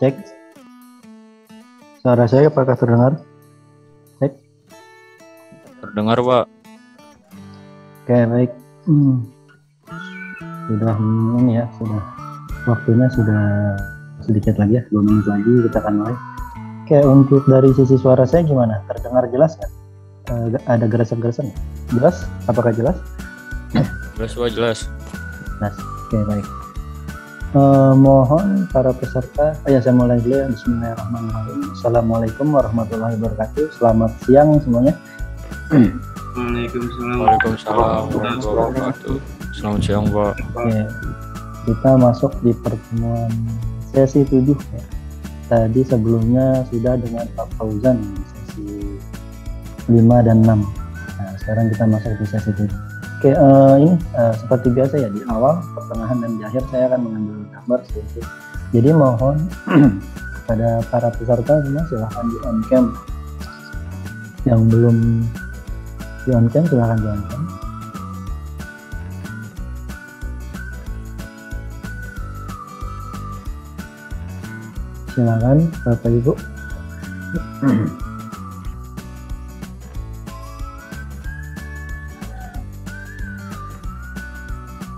Cek. Suara saya apakah terdengar? Cek. Terdengar, Pak. Oke, baik. Sudah ini ya, sudah waktunya sudah sedikit lagi ya, 2 menit lagi kita akan mulai. Oke, untuk dari sisi suara saya gimana? Terdengar jelas nggak? Ada gerasak-gerasak nggak? Jelas? Apakah jelas? Jelas, Pak, jelas. Jelas. Oke, baik. Mohon para peserta, saya mulai dulu ya. Bismillahirrahmanirrahim. Assalamualaikum warahmatullahi wabarakatuh. Selamat siang semuanya. Waalaikumsalam warahmatullahi wabarakatuh. Selamat siang, Pak. Oke, kita masuk di pertemuan sesi 7 ya. Tadi sebelumnya sudah dengan Pak Fauzan di sesi 5 dan 6. Nah, sekarang kita masuk di sesi 7. Oke, ini seperti biasa ya, di awal, pertengahan, dan di akhir saya akan mengambil gambar sedikit. Jadi mohon pada para peserta semua silahkan di on cam. Yang belum di on cam silahkan di on cam. Silakan Bapak Ibu.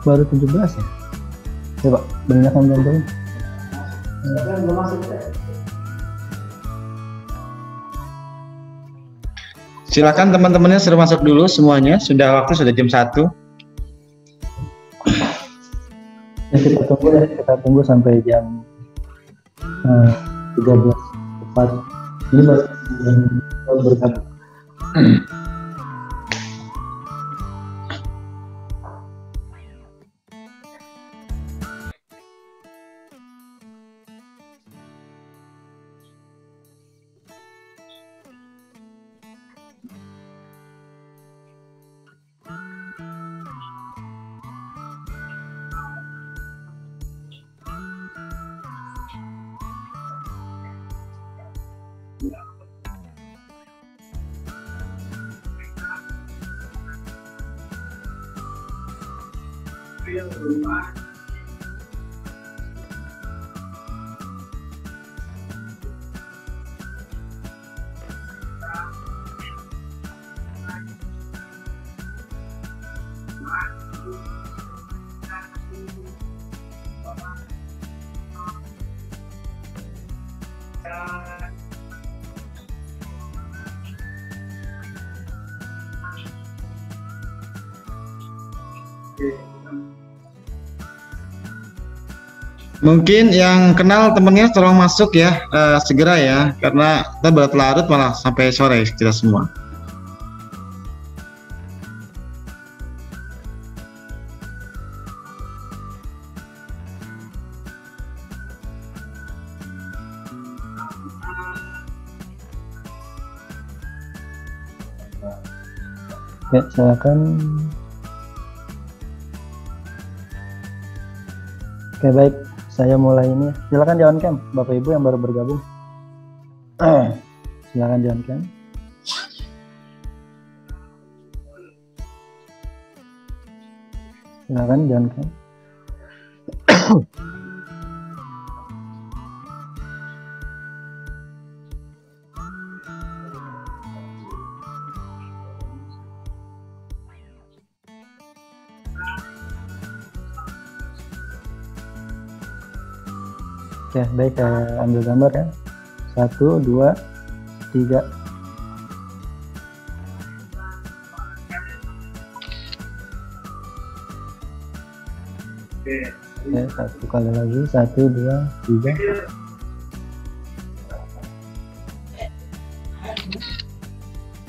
Baru 17 ya? Ya Pak, banyak yang belum. Silakan teman-temannya sudah masuk dulu semuanya. Sudah waktu, sudah jam 1. Ya, kita tunggu sampai jam 13.4. Ini baru bergabung. Mungkin yang kenal temennya tolong masuk ya, segera ya, karena kita berlarut malah sampai sore kita semua. Ya, silakan. Oke, baik. Saya mulai ini. Silakan di on cam, Bapak Ibu yang baru bergabung. Silakan di on cam. Silakan di on cam. Oke, baik, saya ambil gambar ya. 1, 2, 3. Oke, satu kali lagi. 1, 2, 3.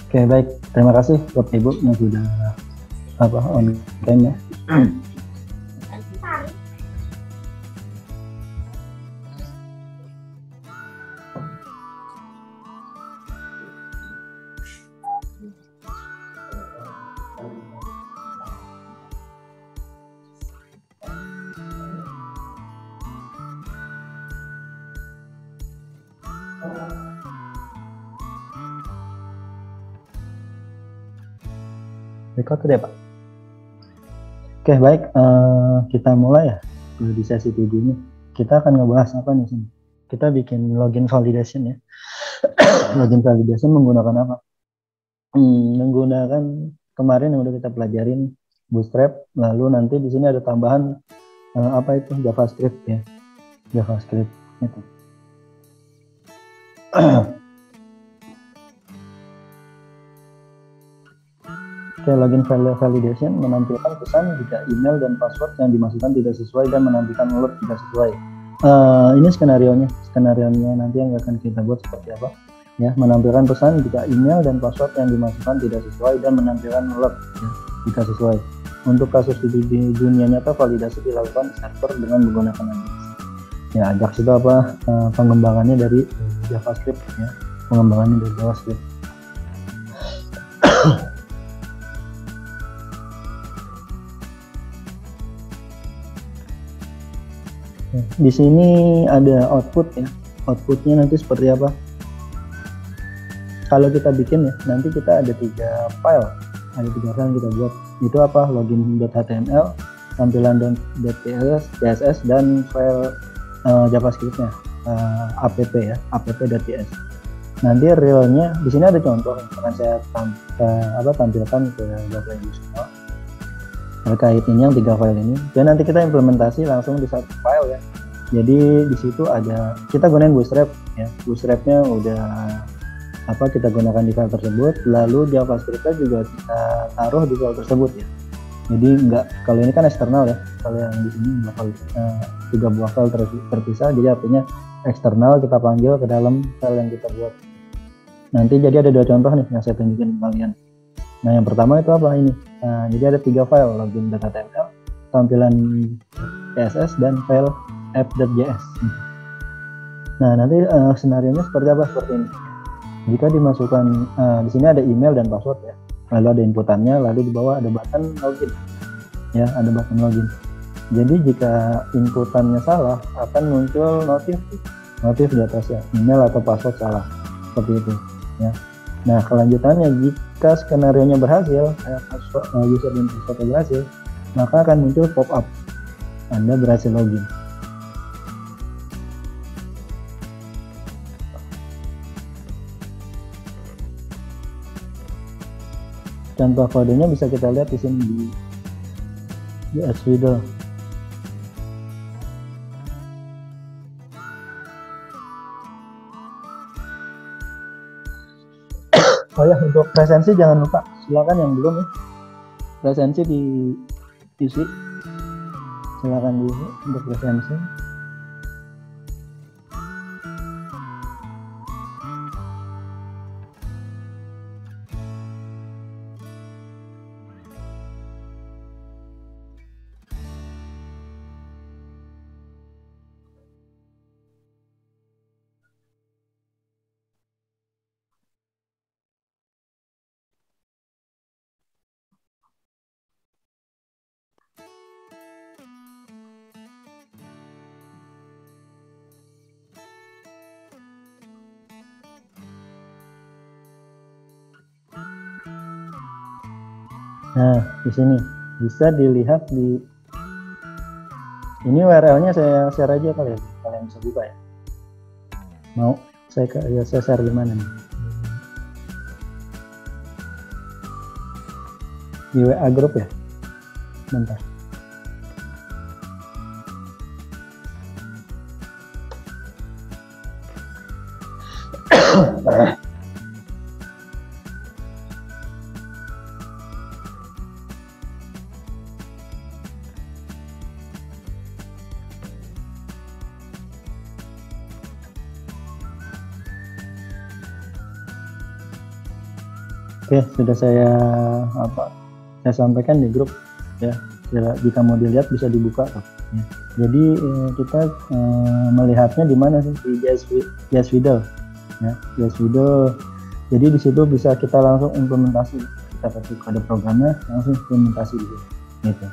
Oke, baik. Terima kasih Bapak Ibu yang sudah on cam ya. Record ya Pak. Oke, baik, kita mulai ya di sesi 7 ini. Kita akan ngebahas apa nih sini? kita bikin login validation ya. Login validation menggunakan apa? Menggunakan kemarin yang udah kita pelajarin Bootstrap, lalu nanti di sini ada tambahan apa itu JavaScript ya, JavaScript itu. Oke, login validation menampilkan pesan jika email dan password yang dimasukkan tidak sesuai dan menampilkan alert tidak sesuai. Ini skenarionya nanti yang akan kita buat seperti apa ya, menampilkan pesan jika email dan password yang dimasukkan tidak sesuai dan menampilkan alert ya, jika sesuai. Untuk kasus di dunia nyata, validasi dilakukan di server dengan menggunakan Ajax. Ya, Ajax itu apa? Pengembangannya dari JavaScript ya, pengembangannya dari JavaScript. Di sini ada output ya. Outputnya nanti seperti apa? Kalau kita bikin ya, nanti kita ada 3 file. Ada 3 file yang kita buat. Itu apa? Login.html, tampilan.css, dan file JavaScript-nya, app ya, app.ts. Nanti realnya di sini ada contoh yang akan saya tampilkan ke Bapak Ibu semua terkait ini yang 3 file ini, dan nanti kita implementasi langsung di satu file ya. Jadi di situ ada, kita gunain Bootstrap ya, Bootstrapnya udah kita gunakan di file tersebut, lalu JavaScript-nya juga kita taruh di file tersebut ya. Jadi enggak, kalau ini kan eksternal ya, kalau yang di sini 3 buah file terpisah, jadi artinya eksternal kita panggil ke dalam file yang kita buat. Nanti jadi ada 2 contoh nih yang saya tunjukin ke kalian. Nah, yang pertama itu apa ini? Nah, jadi ada 3 file, login.html, tampilan CSS, dan file app.js. Nah, nanti senarionya seperti apa? Seperti ini. Jika dimasukkan, di sini ada email dan password ya, lalu ada inputannya, lalu di bawah ada button login. Ya, ada button login. Jadi jika inputannya salah, akan muncul notif di atasnya, email atau password salah. Seperti itu. Ya. Nah, kelanjutannya jika skenarionya berhasil, user dan password berhasil, maka akan muncul pop-up, Anda berhasil login. Contoh kodenya bisa kita lihat di sini di Svidel. Oh ya, untuk presensi jangan lupa, silakan yang belum ya, presensi diisi, silakan diisi untuk presensi. Nah, di sini bisa dilihat di ini URL-nya saya share aja kali ya, kalian bisa buka ya. Mau saya share di mana nih? Di WA group ya. Bentar. Oke, sudah saya sampaikan di grup ya. Jika mau dilihat bisa dibuka. Ya. Jadi kita melihatnya di mana sih? Di JS Video. Ya, JS Video. Jadi di situ bisa kita langsung implementasi. Kita ketik kode programnya, langsung implementasi di situ. Gitu.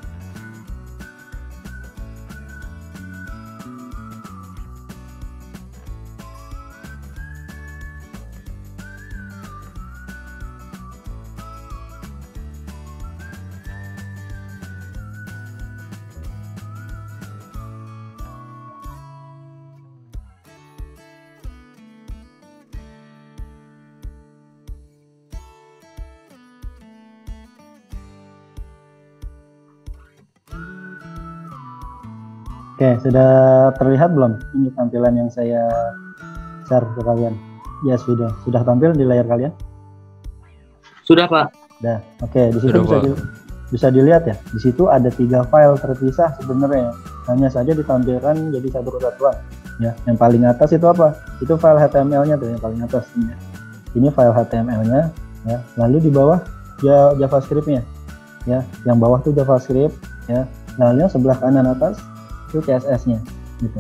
Oke, sudah terlihat belum ini tampilan yang saya share ke kalian? Ya sudah tampil di layar kalian? Sudah Pak. Dah, oke. Di situ Sudah, bisa dilihat ya. Di situ ada 3 file terpisah sebenarnya. Hanya saja ditampilkan jadi satu kesatuan. Ya, yang paling atas itu apa? Itu file HTML-nya tuh yang paling atas ini. Ini file HTML-nya. Ya, lalu di bawah ya JavaScript-nya. Ya, yang bawah tuh JavaScript. Ya, lalu yang sebelah kanan atas itu CSS-nya. Gitu.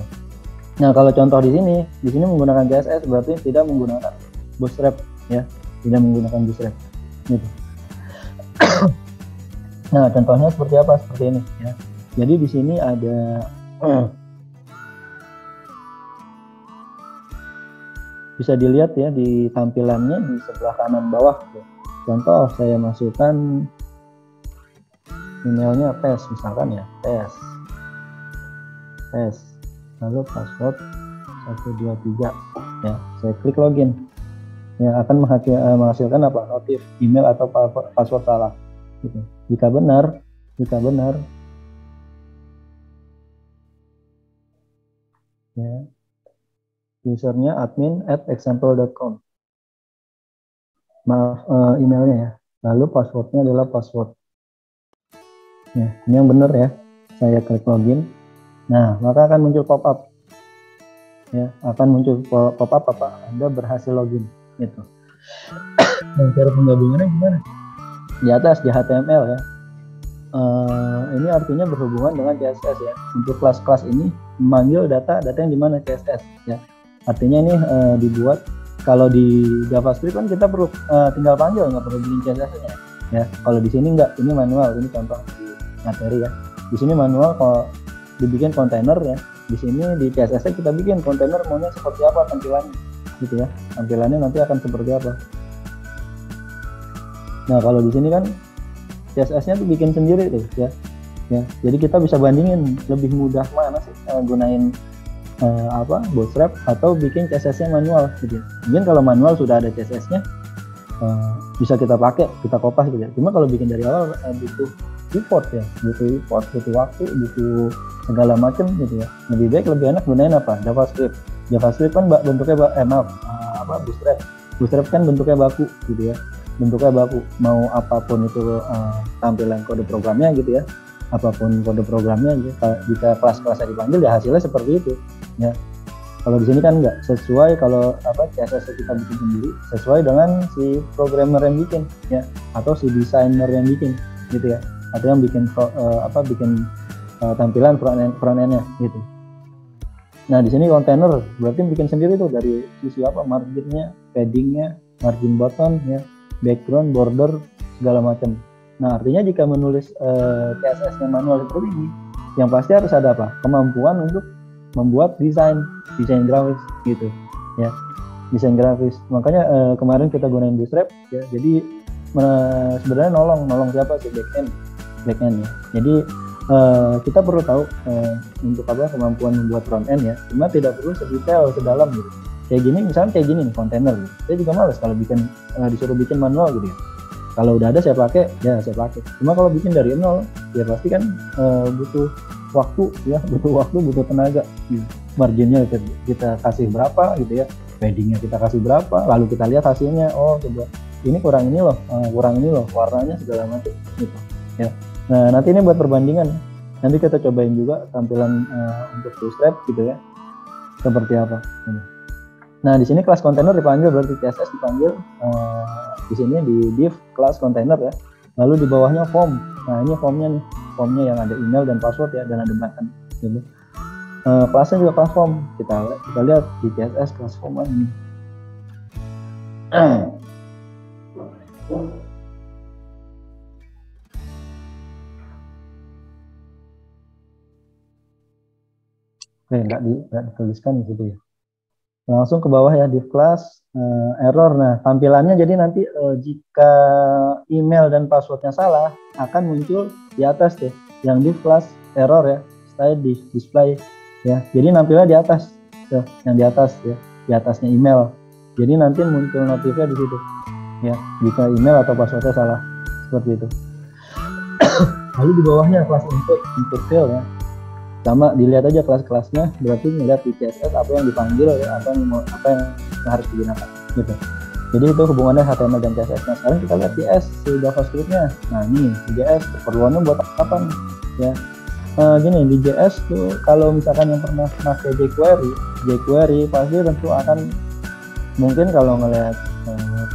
Nah, kalau contoh di sini menggunakan CSS berarti tidak menggunakan Bootstrap. Ya, tidak menggunakan Bootstrap. Gitu. Nah, contohnya seperti apa? Seperti ini ya. Jadi di sini ada bisa dilihat ya di tampilannya di sebelah kanan bawah. Contoh saya masukkan emailnya tes misalkan ya, tes. Lalu password 123 ya. Saya klik login. Yang akan menghasilkan apa? Notif email atau password salah. Gitu. Jika benar ya, usernya admin@example.com. Maaf, emailnya ya. Lalu passwordnya adalah password. Ya, ini yang benar ya. Saya klik login. Nah, maka akan muncul pop-up. Ya, akan muncul pop-up apa? Anda berhasil login. Gitu. Dan cara penggabungannya gimana? Di atas di HTML ya. Ini artinya berhubungan dengan CSS ya. Untuk kelas-kelas ini memanggil data yang di mana CSS ya. Artinya ini dibuat kalau di JavaScript kan kita perlu tinggal panggil, nggak perlu bikin CSS-nya ya. Kalau di sini nggak, ini manual. Ini contoh di materi ya. Di sini manual kalau dibikin kontainer ya. Di sini di CSS-nya kita bikin kontainer maunya seperti apa tampilannya gitu ya. Tampilannya nanti akan seperti apa. Nah, kalau di sini kan CSS-nya tuh bikin sendiri tuh ya. Ya, jadi kita bisa bandingin lebih mudah mana sih gunain Bootstrap atau bikin CSS-nya manual gitu. Mungkin kalau manual sudah ada CSS-nya bisa kita pakai, kita kopas gitu. Cuma kalau bikin dari awal butuh effort ya, butuh waktu, butuh segala macam gitu ya. Lebih baik lebih enak gunain apa? JavaScript. JavaScript kan bentuknya Bootstrap. Bootstrap kan bentuknya baku gitu ya. Bentuknya baku, mau apapun itu tampilan kode programnya gitu ya, apapun kode programnya jika kelas-kelasnya dipanggil ya hasilnya seperti itu ya. Kalau di sini kan enggak sesuai, kalau CSS kita bikin sendiri sesuai dengan si programmer yang bikin ya, atau si desainer yang bikin gitu ya, atau yang bikin tampilan front end-nya gitu. Nah, di sini kontainer berarti bikin sendiri tuh dari sisi marginnya, paddingnya, margin button ya, background, border, segala macam. Nah, artinya jika menulis CSS-nya manual seperti ini, yang pasti harus ada apa? Kemampuan untuk membuat desain grafis gitu ya, desain grafis. Makanya kemarin kita gunain Bootstrap ya. Jadi sebenarnya nolong siapa sih? Backend ya. Jadi kita perlu tahu untuk kemampuan membuat front end ya. Cuma tidak perlu sedetail, sedalam gitu. Kayak gini, misalnya kayak gini nih kontainer gitu. Saya juga males kalau disuruh bikin manual gitu ya. Kalau udah ada saya pakai. Cuma kalau bikin dari nol ya pasti kan butuh waktu ya, butuh tenaga. Marginnya kita kasih berapa gitu ya, paddingnya kita kasih berapa, lalu kita lihat hasilnya. Oh coba ini kurang ini loh, warnanya segala macam gitu ya. Nah, nanti ini buat perbandingan. Nanti kita cobain juga tampilan untuk Bootstrap gitu ya, seperti apa. Nah, di sini kelas kontainer dipanggil berarti CSS dipanggil di sini di div kelas kontainer ya. Lalu di bawahnya form. Nah, ini formnya yang ada email dan password ya, dan ada button gitu. Kelasnya juga kelas form. Kita lihat di CSS kelas form ini. Oke, nggak dituliskan di situ ya. Langsung ke bawah ya, div class error. Nah, tampilannya jadi nanti jika email dan passwordnya salah akan muncul di atas deh yang div class error ya, style display ya. Jadi nampilnya di atas tuh, yang di atas ya, di atasnya email. Jadi nanti muncul notifnya di situ ya, jika email atau passwordnya salah seperti itu. Lalu di bawahnya kelas input field ya. Sama dilihat aja kelas-kelasnya, berarti ngeliat di CSS apa yang dipanggil ya, apa yang harus digunakan gitu. Jadi itu hubungannya HTML dan CSS. Nah sekarang kita lihat JS, si JavaScript-nya. Nah ini JS keperluannya buat apa nih ya? Gini, di JS tuh kalau misalkan yang pernah pakai jQuery pasti tentu akan, mungkin kalau ngelihat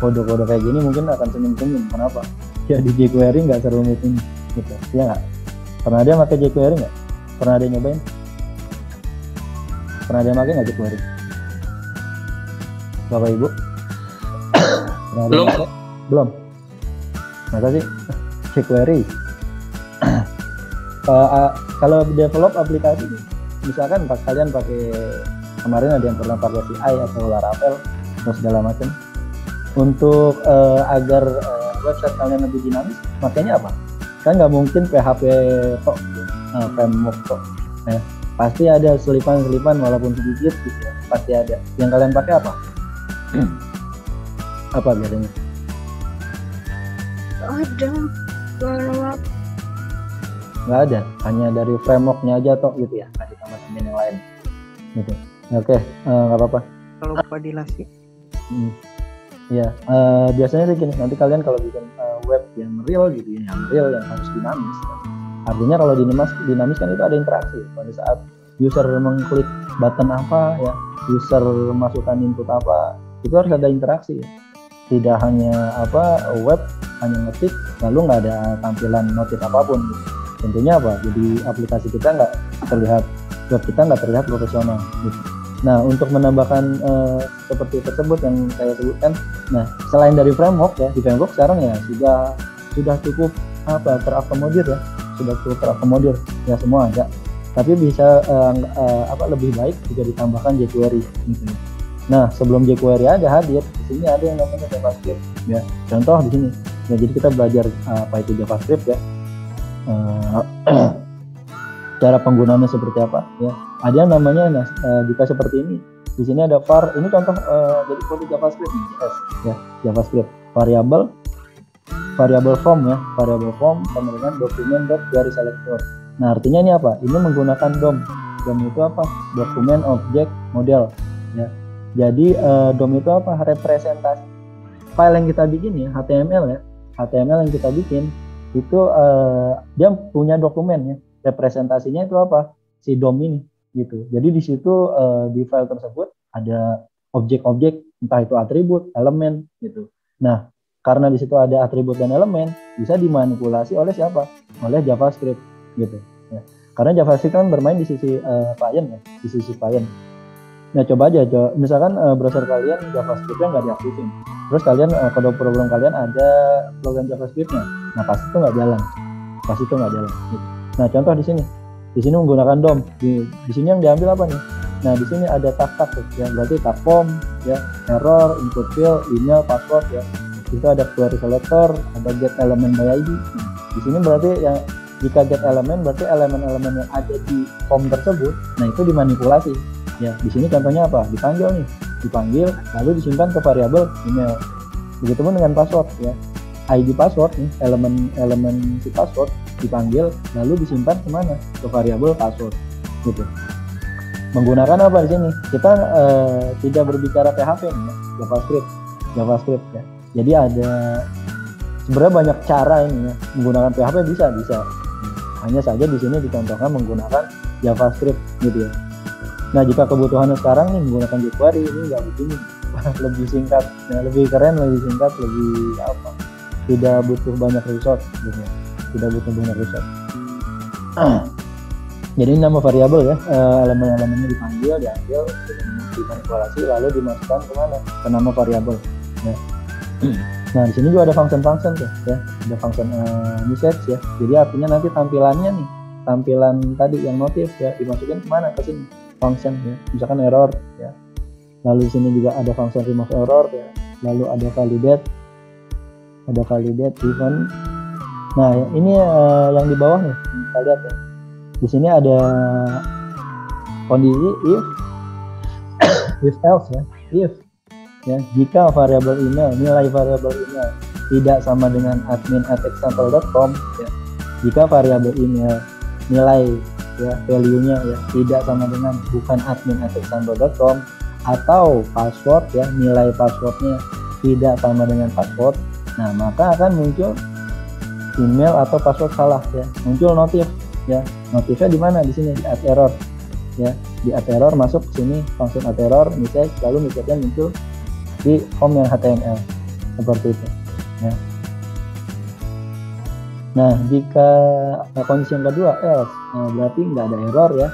kode-kode kayak gini mungkin akan senyum-senyum. Kenapa? Ya di jQuery nggak serumit ini gitu, ya nggak? Pernah ada yang pakai jQuery nggak? Pernah ada yang nyobain? Pernah ada yang pakai nggak jQuery? Bapak Ibu? Belum. Belum. Masa sih jQuery? Kalau develop aplikasi, misalkan kalian pakai, kemarin ada yang pernah pakai CI atau Laravel atau segala macam, untuk agar website kalian lebih dinamis, makanya apa? Kan nggak mungkin PHP tok, framework tok. Pasti ada selipan-selipan walaupun sedikit gitu ya, pasti ada. Yang kalian pakai apa? Apa biasanya? Ada lewat Nggak ada, hanya dari frameworknya aja toh gitu ya, nggak ditambah-tambahin yang lain gitu. Oke, nggak apa-apa. Kalau kodilasi Ya, biasanya sih gini, nanti kalian kalau bikin web yang real gitu ya, yang harus dinamis. Artinya kalau dinamis kan itu ada interaksi. Pada saat user mengklik button apa ya, user masukkan input apa, itu harus ada interaksi ya. Tidak hanya web hanya ngetik lalu nggak ada tampilan notif apapun gitu. Tentunya apa? Jadi aplikasi kita nggak terlihat, web kita nggak terlihat profesional gitu. Nah untuk menambahkan seperti tersebut yang saya sebutkan, nah selain dari framework ya, di framework sekarang ya sudah cukup terakomodir ya, sudah cukup terakomodir ya, semua ada. Tapi bisa lebih baik jika ditambahkan jQuery gitu. Nah sebelum jQuery ada hadir, di sini ada yang namanya JavaScript ya. Contoh di sini. Ya, jadi kita belajar apa itu JavaScript ya. Cara penggunaannya seperti apa ya. Ada yang namanya jika seperti ini. Di sini ada var, ini contoh jadi kode JavaScript nih, JS ya, JavaScript. Variable form ya, variable form sama dengan document.querySelector. Nah, artinya ini apa? Ini menggunakan DOM. DOM itu apa? Dokumen Object Model ya. Jadi DOM itu apa? Representasi file yang kita bikin ya, HTML ya. HTML yang kita bikin itu dia punya dokumen ya. Representasinya itu apa? Si DOM ini gitu. Jadi di situ di file tersebut ada objek-objek, entah itu atribut, elemen gitu. Nah, karena di situ ada atribut dan elemen, bisa dimanipulasi oleh siapa? Oleh JavaScript gitu ya. Karena JavaScript kan bermain di sisi client ya, di sisi client. Nah, coba aja misalkan browser kalian JavaScript-nya nggak diaktifin. Terus kalian kode program kalian ada program JavaScript-nya. Nah, pasti itu nggak jalan. Gitu. Nah, contoh di sini menggunakan DOM. Di sini yang diambil apa nih? Nah, di sini ada tag ya, berarti tag form ya, error, input field, email, password ya. Itu ada query selector, ada get element by ID. Nah, di sini berarti yang jika get element berarti elemen-elemen yang ada di form tersebut, nah itu dimanipulasi. Ya, di sini contohnya apa? Dipanggil lalu disimpan ke variabel email. Begitupun dengan password ya. ID password nih, elemen si password dipanggil lalu disimpan kemana? Ke variabel password gitu. Menggunakan apa di sini? Kita tidak berbicara PHP nih, ya, JavaScript ya. Jadi ada sebenarnya banyak cara ini ya. Menggunakan PHP bisa. Hanya saja di sini dicontohkan menggunakan JavaScript gitu ya. Nah, jika kebutuhannya sekarang nih menggunakan jQuery, ini nggak begini, lebih singkat, ya, lebih keren, lebih singkat, lebih apa? Tidak butuh banyak resource, gitu. Jadi nama variabel ya, elemen-elemennya diambil, dimanipulasi, lalu dimasukkan kemana? Ke nama variabel. Ya. Nah, di sini juga ada function tuh, ya, ada function message ya. Jadi artinya nanti tampilan tadi yang notif ya dimasukin kemana? Ke sini. Function ya, misalkan error ya. Lalu di sini juga ada function remove error ya. Lalu ada validate event. Nah, ini yang di bawah nih, kita lihat ya. Di sini ada kondisi if else ya. If ya, jika variabel email, nilai variabel email tidak sama dengan admin@example.com ya. Jika variabel email nilai ya value-nya ya tidak sama dengan bukan admin@example.com atau password ya nilai passwordnya tidak sama dengan password, nah maka akan muncul email atau password salah ya, muncul notif ya. Notifnya di mana? Di sini di add error ya, di add error masuk ke sini langsung add error message, lalu message-nya muncul di form yang HTML seperti itu ya. Nah, jika kondisi yang kedua else, berarti nggak ada error ya,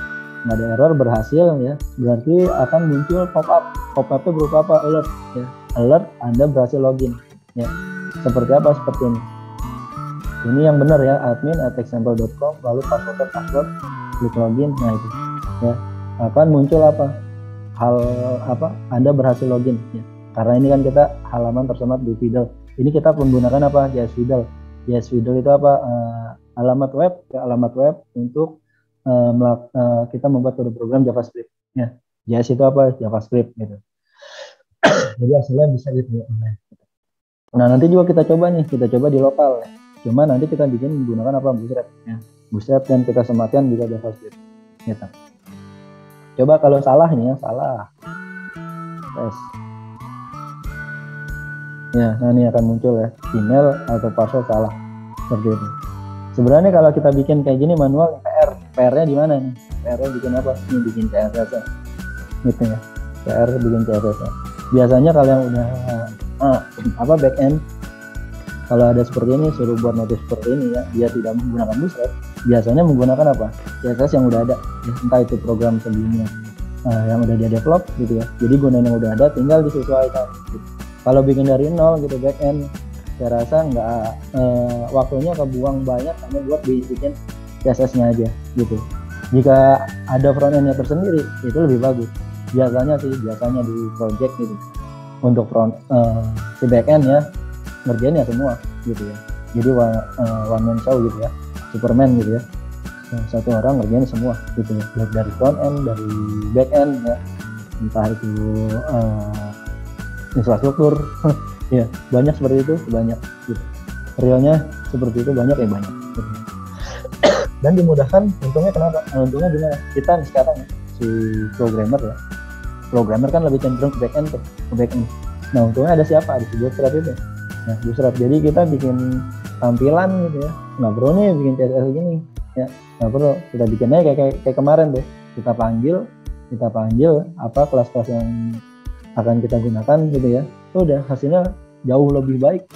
nggak ada error, berhasil ya, berarti akan muncul pop-up. Pop-up-nya berupa apa? Alert ya, alert Anda berhasil login ya. Seperti apa? Seperti ini. Ini yang benar ya, admin@example.com, lalu password, klik login, nah itu ya, akan muncul apa? Hal apa? Anda berhasil login ya. Karena ini kan kita halaman tersemat di Fiddle. Ini kita menggunakan apa? JS Fiddle. JS Fiddle itu apa? Alamat web untuk kita membuat kode program JavaScript ya. JS itu apa? JavaScript gitu. Jadi hasilnya bisa gitu ya. Nah, nanti juga kita coba di lokal ya. Cuma nanti kita bikin menggunakan apa? Bootstrap ya. Bootstrap dan kita sematkan juga JavaScript gitu. Coba kalau salah ini ya, salah. Tes. Ya, nah ini akan muncul ya, email atau password salah seperti itu. Sebenarnya kalau kita bikin kayak gini manual, PR-nya di mana nih? PR-nya bikin apa? Ini bikin CSS gitu ya. PR bikin CSS. Biasanya kalau yang udah backend, kalau ada seperti ini suruh buat notif seperti ini ya, dia tidak menggunakan Bootstrap, biasanya menggunakan apa? CSS yang udah ada, ya, entah itu program sebelumnya yang udah dia develop gitu ya. Jadi gunain yang udah ada, tinggal disesuaikan. Gitu. Kalau bikin dari nol gitu backend, saya rasa nggak waktunya kebuang banyak hanya buat bikin CSS-nya aja gitu. Jika ada frontend-nya tersendiri itu lebih bagus. Biasanya di project gitu. Untuk si backend ya ngerjain ya semua gitu ya. Jadi one man show gitu ya, Superman gitu ya. Satu orang ngerjain semua gitu ya. Dari frontend, dari backend ya, entah itu infrastruktur ya, banyak seperti itu, banyak gitu. Realnya seperti itu banyak gitu. Dan dimudahkan, untungnya kenapa? Untungnya gimana? Kita sekarang si programmer kan lebih cenderung ke backend. Nah, untungnya ada siapa? Ada si Bootstrap itu. Nah, Bootstrap, jadi kita bikin tampilan gitu ya, nggak perlu nih bikin CSS gini ya, nggak perlu, kita bikin aja kayak kemarin tuh, kita panggil apa kelas-kelas yang akan kita gunakan gitu ya, udah hasilnya jauh lebih baik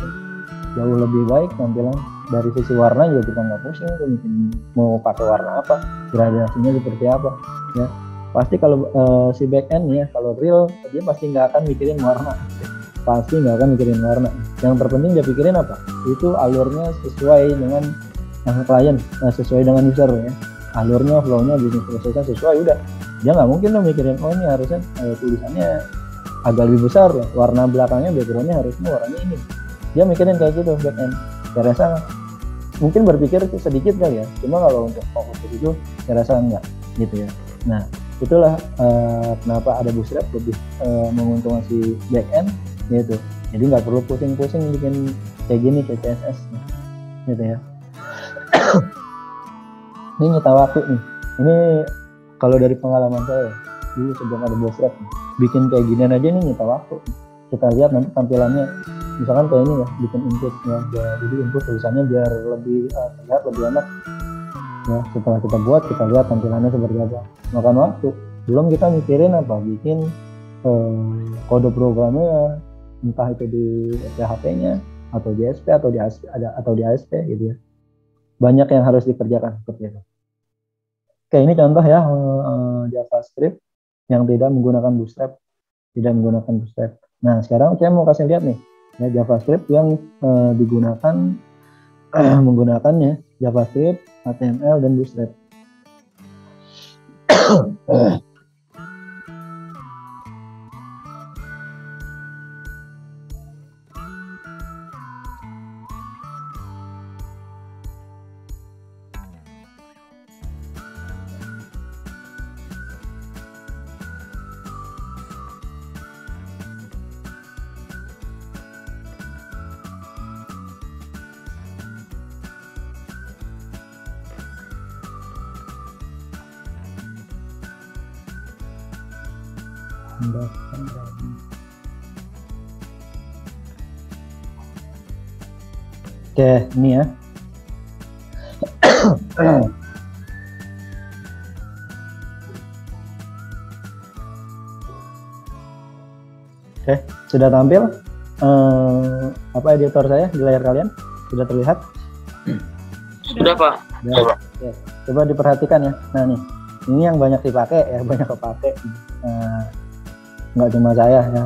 tampilan. Dari sisi warna juga kita nggak pusing tuh bikin mau pakai warna apa, gradasinya seperti apa ya. Pasti kalau si backend ya, kalau real dia pasti nggak akan mikirin warna, yang terpenting dia pikirin apa, itu alurnya sesuai dengan klien, sesuai dengan user ya, alurnya, flow-nya, bisnis prosesnya sesuai, udah. Dia nggak mungkin tuh mikirin ini harusnya tulisannya agak lebih besar lah, warna belakangnya, backgroundnya harusnya warnanya ini. Dia mikirin kayak gitu backend. Saya rasa mungkin berpikir sedikit kali ya, cuma kalau untuk fokus itu saya rasa enggak gitu ya. Nah, itulah kenapa ada Bootstrap lebih menguntungkan si backend gitu. Jadi nggak perlu pusing-pusing bikin kayak gini kayak CSS gitu ya. Ini nyita waktu nih. Ini kalau dari pengalaman saya dulu sebelum ada Bootstrap, bikin kayak ginian aja nih nyita waktu. Kita lihat nanti tampilannya, misalkan kayak ini ya, bikin input ya, jadi input tulisannya biar lebih terlihat lebih enak ya. Setelah kita buat, kita lihat tampilannya seperti apa, makan waktu. Belum kita mikirin apa, bikin kode programnya, entah itu di PHP-nya atau JSP atau di ASP gitu ya. Banyak yang harus dikerjakan seperti itu. Oke, ini contoh ya JavaScript yang tidak menggunakan Bootstrap. Nah, sekarang saya mau kasih lihat nih ya, JavaScript yang digunakan menggunakannya JavaScript, HTML dan Bootstrap. Oke, ini ya. Oke, sudah tampil apa editor saya di layar kalian? Sudah terlihat? Sudah, Pak. Ya. Oke. Coba diperhatikan ya. Nah nih, ini yang banyak dipakai ya, banyak kepake. Nggak cuma saya ya,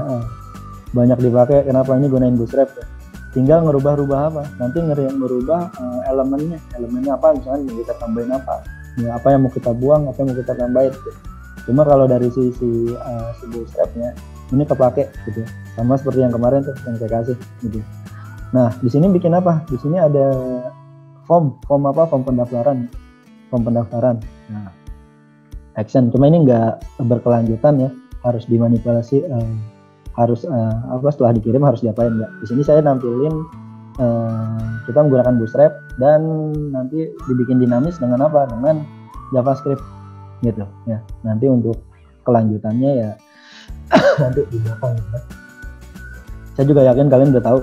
banyak dipakai. Kenapa? Ini gunain Bootstrap ya. Tinggal ngerubah-rubah apa? Nanti ngerubah elemennya apa? Misalnya kita tambahin apa? Ya, apa yang mau kita buang, apa yang mau kita tambahin. Gitu. Cuma kalau dari sisi Bootstrapnya, ini kepake gitu. Sama seperti yang kemarin tuh yang saya kasih gitu. Nah, di sini bikin apa? Di sini ada form apa? Form pendaftaran. Nah, action. Cuma ini nggak berkelanjutan ya, harus dimanipulasi, setelah dikirim harus diapain nggak? Di sini saya nampilin kita menggunakan Bootstrap dan nanti dibikin dinamis dengan apa? Dengan JavaScript gitu ya. Nanti untuk kelanjutannya ya nanti di belakang ya. Saya juga yakin kalian udah tahu.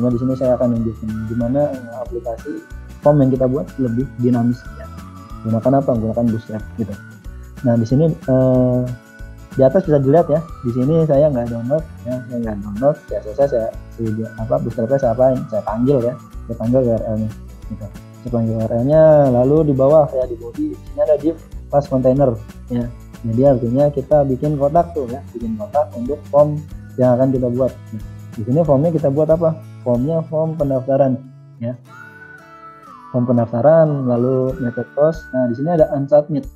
Cuma di sini saya akan nunjukin gimana aplikasi form yang kita buat lebih dinamis ya. Gunakan apa? Menggunakan Bootstrap gitu. Nah, di sini di atas bisa dilihat ya. Di sini saya nggak download ya, saya Bootstrap-nya saya apain? Saya panggil ya. Saya panggil URL-nya gitu. Saya panggil URL-nya, lalu di bawah ya di body di sini ada div class container ya. Jadi artinya kita bikin kotak tuh ya, bikin kotak untuk form yang akan kita buat. Nah, di sini formnya kita buat apa? Formnya form pendaftaran ya. Form pendaftaran, lalu method post. Nah, di sini ada unsubmit.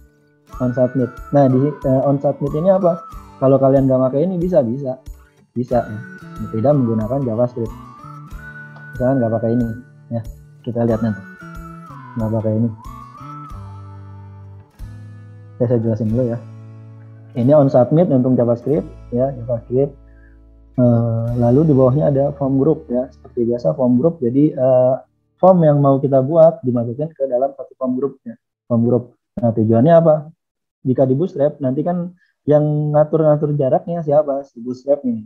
Nah, di unsubmit ini apa? Kalau kalian nggak pakai ini bisa ya. Tidak menggunakan JavaScript. Misalkan nggak pakai ini ya. Kita lihat nanti. Nggak pakai ini. Saya jelasin dulu ya. Ini unsubmit untuk JavaScript ya, lalu di bawahnya ada form group ya, seperti biasa form group. Jadi form yang mau kita buat dimasukkan ke dalam satu form group ya, form group. Nah, tujuannya apa? Jika di Bootstrap nanti kan yang ngatur jaraknya siapa? Si Bootstrapnya.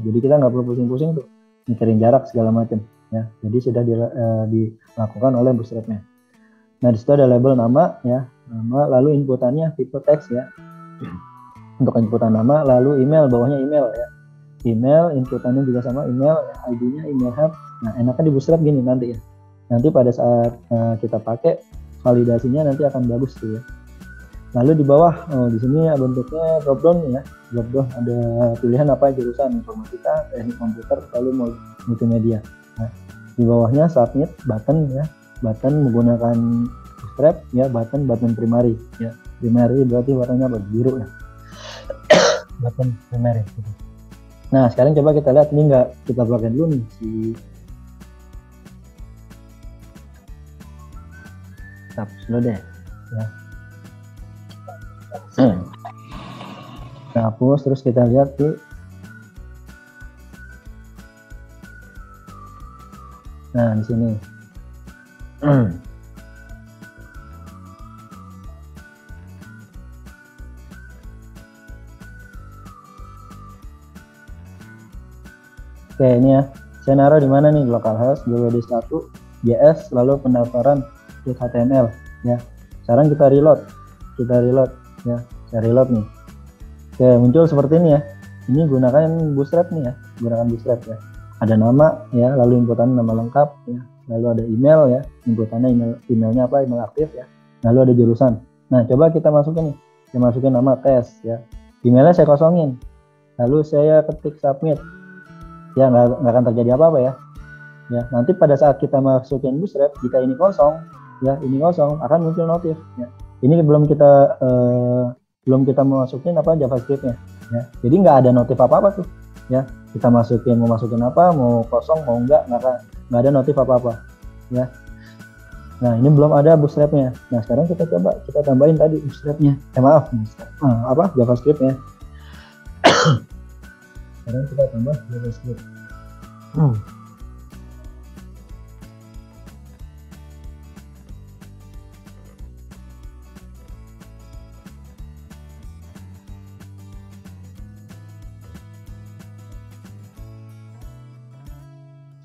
Jadi kita nggak perlu pusing-pusing tuh mikirin jarak segala macam ya. Jadi sudah dilakukan oleh Bootstrapnya. Nah, di situ ada label nama ya, lalu inputannya tipe teks ya. Untuk inputan nama, lalu email, bawahnya email ya. Email, inputannya juga sama email, ID-nya email hub. Nah, enaknya di Bootstrap gini nanti ya. Nanti pada saat kita pakai, validasinya nanti akan bagus tuh ya. Lalu di bawah, di sini bentuknya drop-down ya. Drop-down ada pilihan apa jurusan, informatika, teknik komputer, lalu multimedia. Nah, di bawahnya submit, button ya. Button menggunakan Bootstrap ya, button primary ya. Primary berarti warnanya apa? Biru ya. Button primary gitu. Nah, sekarang coba kita lihat, ini nggak kita pakai dulu nih si hapus dulu deh ya. Nah, hapus, terus kita lihat tuh. Nah, di sini. Oke, ini ya. Saya naruh di mana nih? Localhost, wwd1, JS, lalu pendaftaran HTML ya. Sekarang kita reload ya. Saya reload nih. Oke, muncul seperti ini ya. Ini gunakan Bootstrap nih ya. Gunakan Bootstrap ya. Ada nama ya, lalu inputan nama lengkap ya. Lalu ada email ya. Inputannya emailnya apa? Email aktif ya. Lalu ada jurusan. Nah, coba kita masukin nih. Saya masukin nama tes ya. Emailnya saya kosongin. Lalu saya ketik submit. Ya, nggak akan terjadi apa-apa ya. Ya, nanti pada saat kita masukin Bootstrap, jika ini kosong akan muncul notif ya. Ini belum kita masukin apa JavaScript-nya ya. Jadi nggak ada notif apa-apa tuh ya. Kita mau masukin apa, mau kosong mau nggak ada notif apa-apa ya. Nah, ini belum ada Bootstrap-nya. Nah, sekarang kita coba kita tambahin tadi Bootstrap-nya. JavaScript-nya. Sekarang kita tambah JavaScript.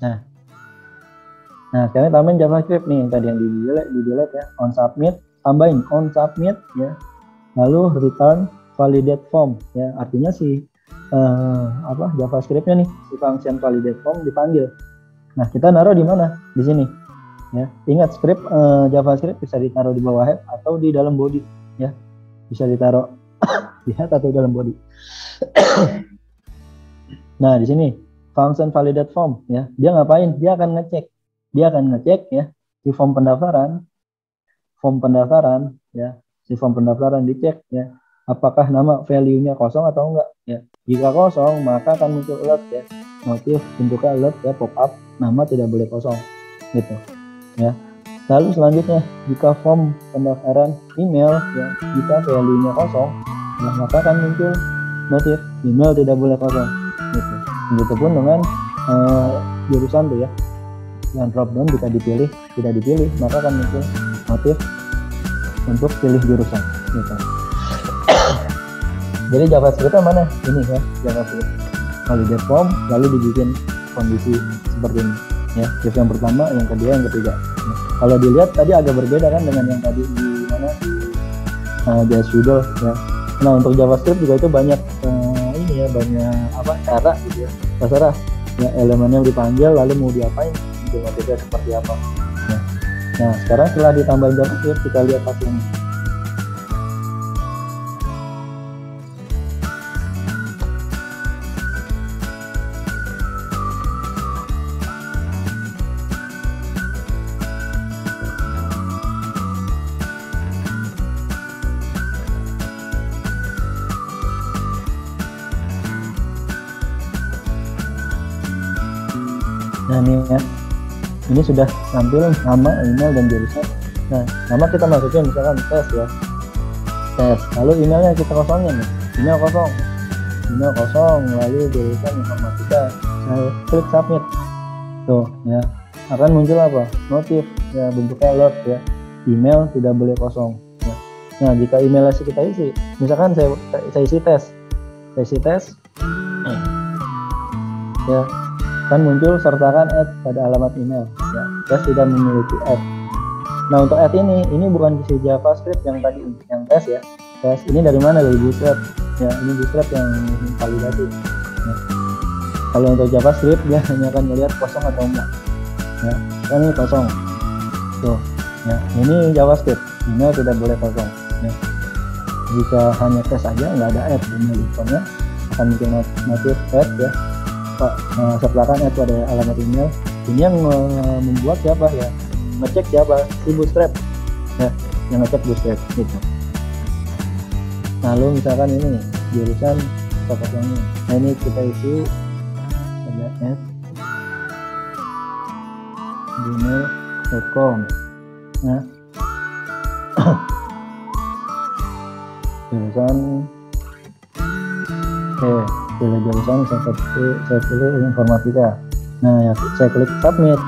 Nah, sekarang tambahin JavaScript nih, tadi yang di delete ya, on submit, tambahin on submit ya. Lalu return validate form ya, artinya JavaScript-nya nih, si function validate form dipanggil. Nah, kita naruh di mana? Di sini. Ya, ingat script JavaScript bisa ditaruh di bawah head atau di dalam body ya. Bisa ditaruh di head atau dalam body. Nah, di sini function validate form ya. Dia ngapain? Dia akan ngecek ya si form pendaftaran ya. Si form pendaftaran dicek ya. Apakah nama value-nya kosong atau enggak ya. Jika kosong, maka akan muncul alert ya. Notif bentuknya alert ya, pop up, nama tidak boleh kosong gitu ya. Lalu selanjutnya, jika form pendaftaran email ya, jika value-nya kosong ya, maka akan muncul notif email tidak boleh kosong gitu. Begitupun dengan jurusan tuh ya, yang drop down jika tidak dipilih maka akan muncul notif untuk pilih jurusan gitu. Jadi JavaScript mana? Ini ya, JavaScript validate form, lalu dibikin kondisi seperti ini ya. If yang pertama, yang kedua, yang ketiga. Nah, kalau dilihat tadi agak berbeda kan dengan yang tadi di mana di JSWDL ya. Nah, untuk JavaScript juga itu banyak banyak cara gitu ya. Terserah ya, elemen yang dipanggil lalu mau diapain, motifnya seperti apa. Nah, sekarang setelah ditambahin JavaScript, kita lihat hasilnya. Nah, ini sudah tampil nama, email, dan jurusan. Nah, nama kita masukin misalkan tes ya, tes. Lalu emailnya kita kosongin nih, email kosong, lalu jurusan informatika. Saya klik submit, tuh ya, akan muncul apa? Notif ya, bentuknya alert ya, email tidak boleh kosong ya. Nah, jika email kita isi, misalkan saya isi tes ya, kan muncul sertakan add pada alamat email ya. Tes tidak memiliki add. Nah, untuk add ini bukan si JavaScript yang tadi, yang tes ya. Tes ini dari mana? Dari Bootstrap ya. Ini Bootstrap yang validasi ya. Kalau untuk JavaScript dia hanya akan melihat kosong atau enggak ya. Kan ini kosong tuh ya. Ini JavaScript, email tidak boleh kosong ya. Jika hanya tes saja nggak ada add, email depannya akan muncul notif add ya, sertakan add pada alamat email. Ini yang membuat siapa ya, ngecek siapa, si Bootstrap ya, yang ngecek Bootstrap gitu. Lalu misalkan ini jurusan kosongnya, nah ini kita isi ada add gmail.com ya. Jurusan pilih jurusan, saya pilih informatika. Nah ya, saya klik submit.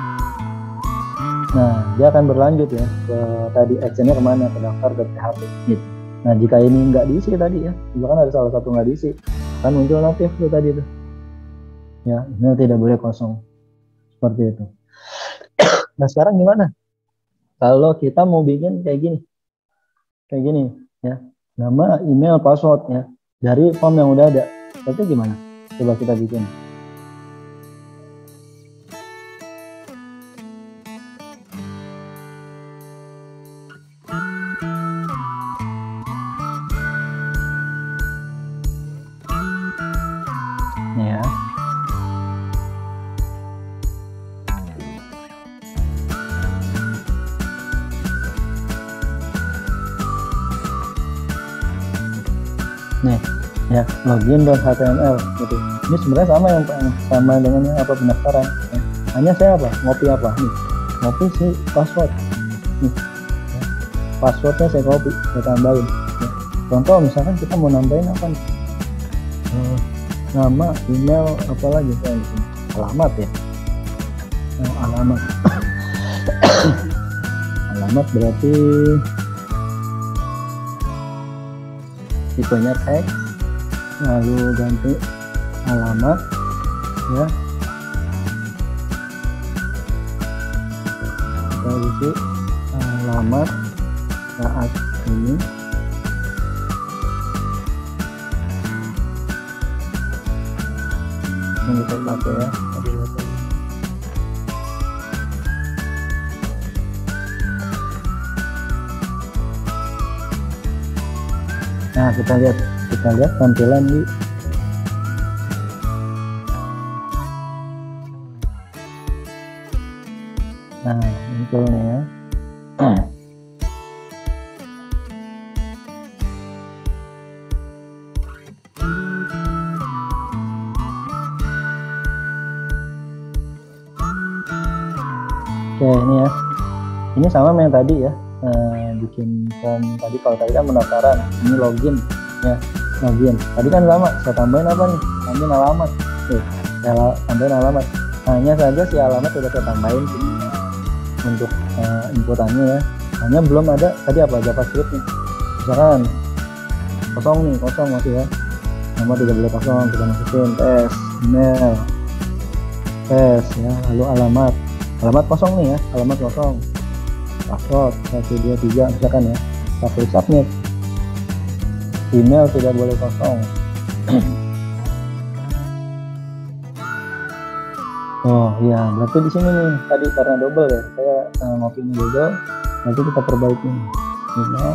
Nah, dia akan berlanjut ya ke tadi actionnya kemana, ke daftar dan PHP gitu. Nah, jika ini nggak diisi tadi ya, misalkan ada salah satu nggak diisi, kan muncul notif tuh tadi tuh ya, ini tidak boleh kosong seperti itu. Nah, sekarang gimana kalau kita mau bikin kayak gini ya, nama, email, password ya dari form yang udah ada. Berarti gimana? Coba kita bikin. Ya. Nih. Ya, login.html gitu. Ini sebenarnya sama dengan yang pendaftaran ya. Hanya saya ngopi nih, ngopi si password nih ya. Passwordnya saya copy, saya tambahin ya. Contoh misalkan kita mau nambahin apa nih, nama, email, apa lagi saya di sini, alamat ya. Nah, alamat alamat berarti tipenya teks, lalu ganti alamat ya, kita isi alamat saat ini. Ini kita pakai ya. Nah, kita lihat tampilan di muncul nih ya. Oke, ini ya. Ini sama yang tadi ya. Bikin form tadi, kalau tadi kan pendaftaran, ini login ya, login. Tadi kan sama, saya tambahin apa nih? Tambahin alamat. Saya tambahin alamat. Hanya saja si alamat sudah saya tambahin sini untuk inputannya ya. Hanya belum ada tadi apa JavaScript-nya. Misalkan kosong masih ya. Nama tidak boleh kosong, kita masukin tes, email, tes ya, lalu alamat kosong nih ya, alamat kosong. Password 123 misalkan ya, kita klik submit. Email tidak boleh kosong. Oh iya, berarti di sini nih tadi karena double ya, saya ngopinya double, nanti kita perbaiki. Email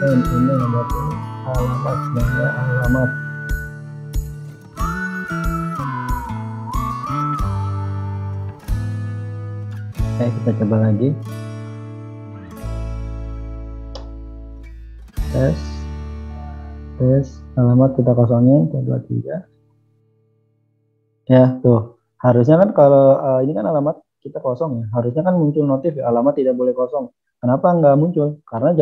dan ini berarti alamat ya, alamat. Oke, kita coba lagi. Tes, alamat kita kosongin, 123. Ya, tuh. Harusnya kan kalau ini kan alamat kita kosong ya, harusnya kan muncul notif ya, alamat tidak boleh kosong. Kenapa nggak muncul? Karena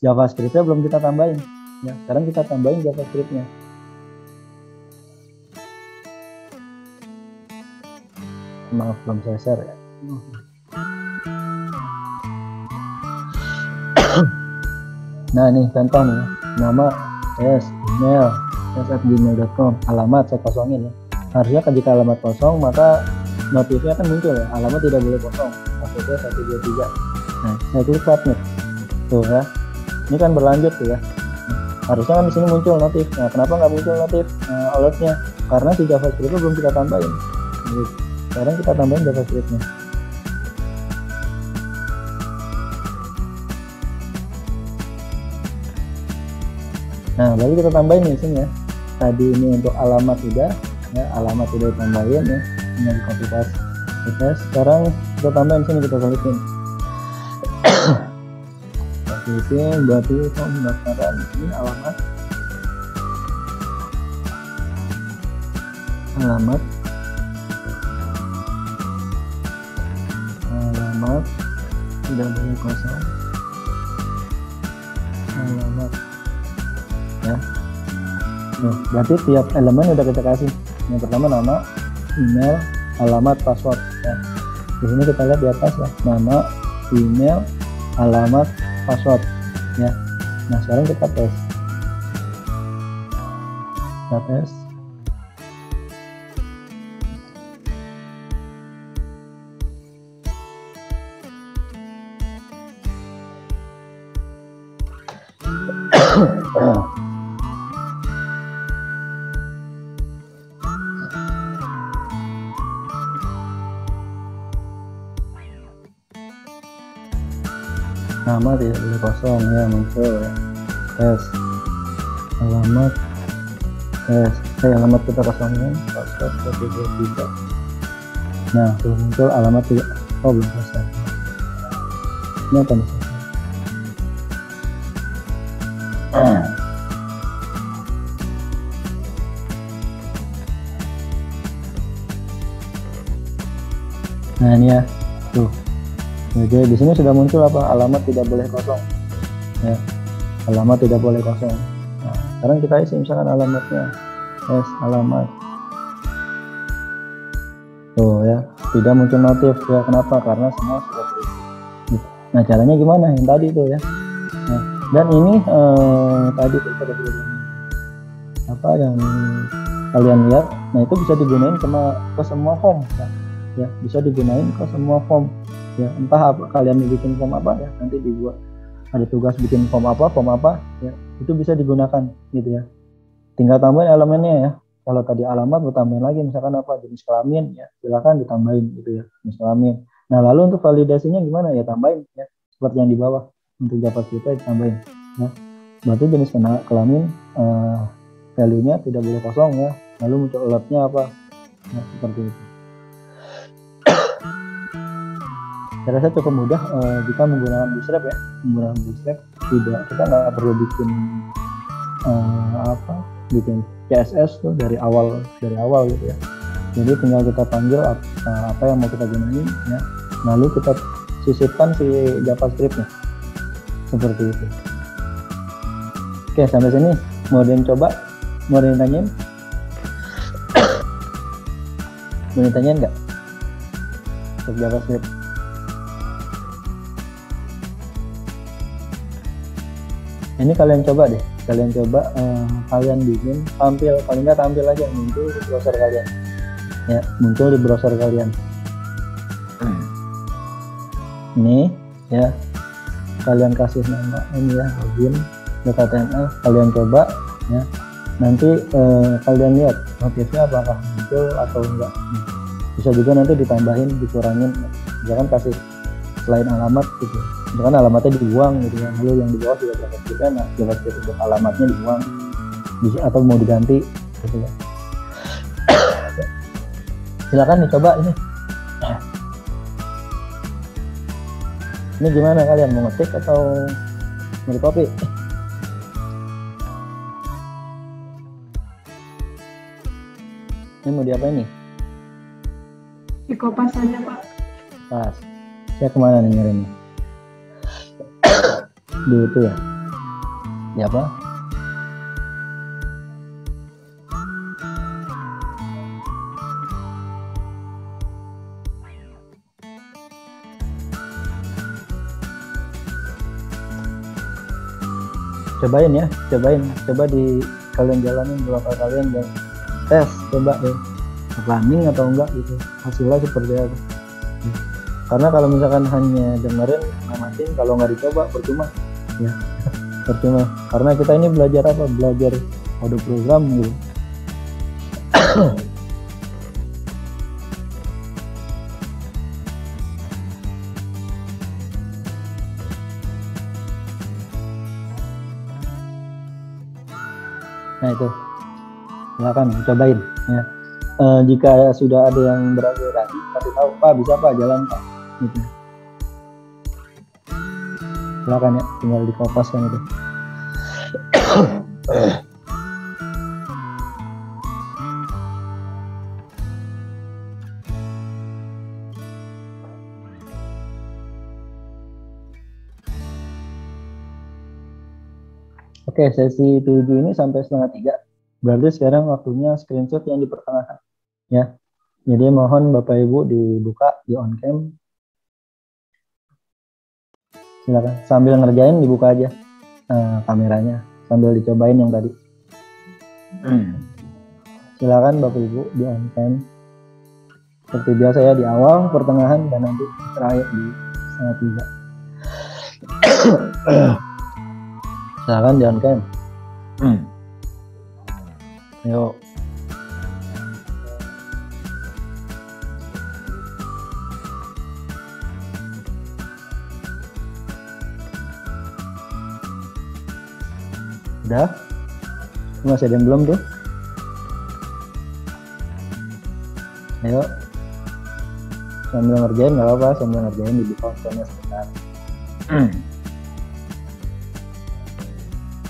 JavaScript-nya belum kita tambahin. Ya, sekarang kita tambahin JavaScript-nya. Maaf, belum saya share ya. Nah ini contoh nih, nama, email, gmail.com, alamat saya kosongin ya. Harusnya kan jika alamat kosong maka notifnya kan muncul ya, alamat tidak boleh kosong, passwordnya 123. Nah saya klik submit, tuh ya, ini kan berlanjut tuh ya. Harusnya kan di sini muncul notif. Nah kenapa nggak muncul notif alertnya? Karena si JavaScript-nya belum kita tambahin. Jadi, sekarang kita tambahin JavaScript-nya. Nah, baru kita tambahin di sini ya. Tadi ini untuk alamat sudah, ya, alamat sudah ditambahin ya. Ini di copy paste. Oke, sekarang kita tambahin sini, kita selitin. Selitin berarti pendaftaran ini alamat. Alamat tidak boleh kosong. Alamat ya. Nah, berarti tiap elemen udah kita kasih. Yang pertama nama, email, alamat, password ya. Di sini kita lihat di atas ya, nama, email, alamat, password ya. Nah sekarang kita tes. Nama tidak boleh kosong ya, muncul ya. Tes, alamat, alamat kita kosongin, password 123. Nah tuh muncul alamat tidak, belum selesai. Ini apa nih? Nah ini ya, tuh. Jadi di sini sudah muncul apa? Alamat tidak boleh kosong. Ya, alamat tidak boleh kosong. Nah, sekarang kita isi misalkan alamatnya, alamat. Tuh ya, tidak muncul notif ya. Kenapa? Karena semua sudah terisi. Nah caranya gimana? Yang tadi tuh ya. Nah, dan ini tadi kita sudah apa yang kalian lihat. Nah itu bisa digunain ke semua form. Ya. ya bisa digunain ke semua form ya, entah apa kalian bikin form apa ya, nanti dibuat ada tugas bikin form apa ya, itu bisa digunakan gitu ya. Tinggal tambahin elemennya ya. Kalau tadi alamat tambahin lagi misalkan apa jenis kelamin ya, silakan ditambahin gitu ya, jenis kelamin. Nah lalu untuk validasinya gimana ya, tambahin ya seperti yang di bawah untuk JavaScript ditambahin ya. Berarti jenis kelamin value-nya tidak boleh kosong ya, lalu muncul alertnya apa ya, seperti itu. Saya rasa cukup mudah jika menggunakan Bootstrap ya. Menggunakan Bootstrap kita nggak perlu bikin bikin CSS tuh dari awal gitu ya. Jadi tinggal kita panggil apa yang mau kita gunain ya. Lalu kita sisipkan si JavaScript-nya seperti itu. Oke, sampai sini mau ada yang coba, mau ada yang tanyain? Mau ditanyain nggak untuk JavaScript? Ini kalian coba deh, kalian bikin tampil, paling nggak tampil aja muncul di browser kalian ya, muncul di browser kalian ini ya, kalian kasih nama ini ya, login.html, kalian coba ya, nanti kalian lihat motifnya apakah muncul atau enggak. Bisa juga nanti ditambahin, dikurangin, jangan kasih selain alamat gitu, misalkan alamatnya dibuang gitu ya, lalu yang di bawah juga JavaScript-nya, nah JavaScript untuk alamatnya dibuang atau mau diganti gitu ya. Silakan dicoba ini. Ini gimana, kalian mau ngetik atau mau di copy? Ini mau diapain nih? Di kopas aja Pak. Pas. Saya kemana nih ngirimnya? Di itu ya? Di apa? Cobain ya, coba di kalian jalanin, beberapa kalian tes, coba ya, running atau enggak gitu, hasilnya seperti apa. Karena kalau misalkan hanya dengerin ngamatin, kalau nggak dicoba percuma ya. Percuma, karena kita ini belajar apa, belajar kode program gitu. Nah itu, silakan cobain ya. Jika sudah ada yang berhasil tadi, kasih tahu, Pak bisa Pak, jalan Pak gitu. Silakan ya, tinggal dikopaskan itu. Oke, sesi 7 ini sampai 2:30. Berarti sekarang waktunya screenshot yang di pertengahan ya. Jadi mohon Bapak Ibu dibuka di on cam. Silakan sambil ngerjain dibuka aja kameranya sambil dicobain yang tadi. Silakan Bapak Ibu di on cam. Seperti biasa ya, di awal, pertengahan, dan nanti terakhir di 2:30. Silakan di on cam. Yuk. Udah? Masih ada yang belum tuh? Ayo. Sambil ngerjain nggak apa-apa, sambil ngerjain di kontennya sebentar.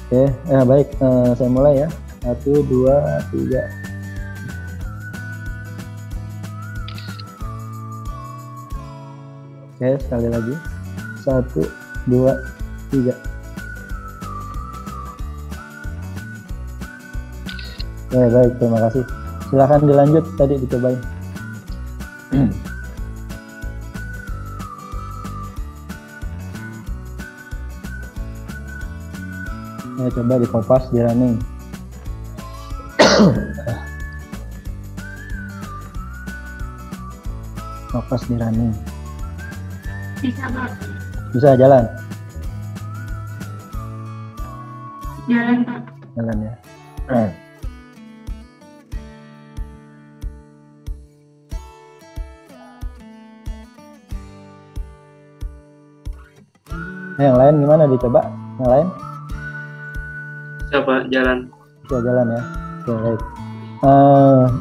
Oke, baik, saya mulai ya. 1, 2, 3. Oke, sekali lagi. 1, 2, 3. Oke, baik, terima kasih. Silahkan dilanjut, tadi dicobain. Ya, coba dikopas, di running. Nopas di running. Bisa Pak. Bisa jalan? Jalan Pak. Jalan ya. Yang lain gimana dicoba? Yang lain? Siapa jalan? Bisa jalan ya. Oke, baik.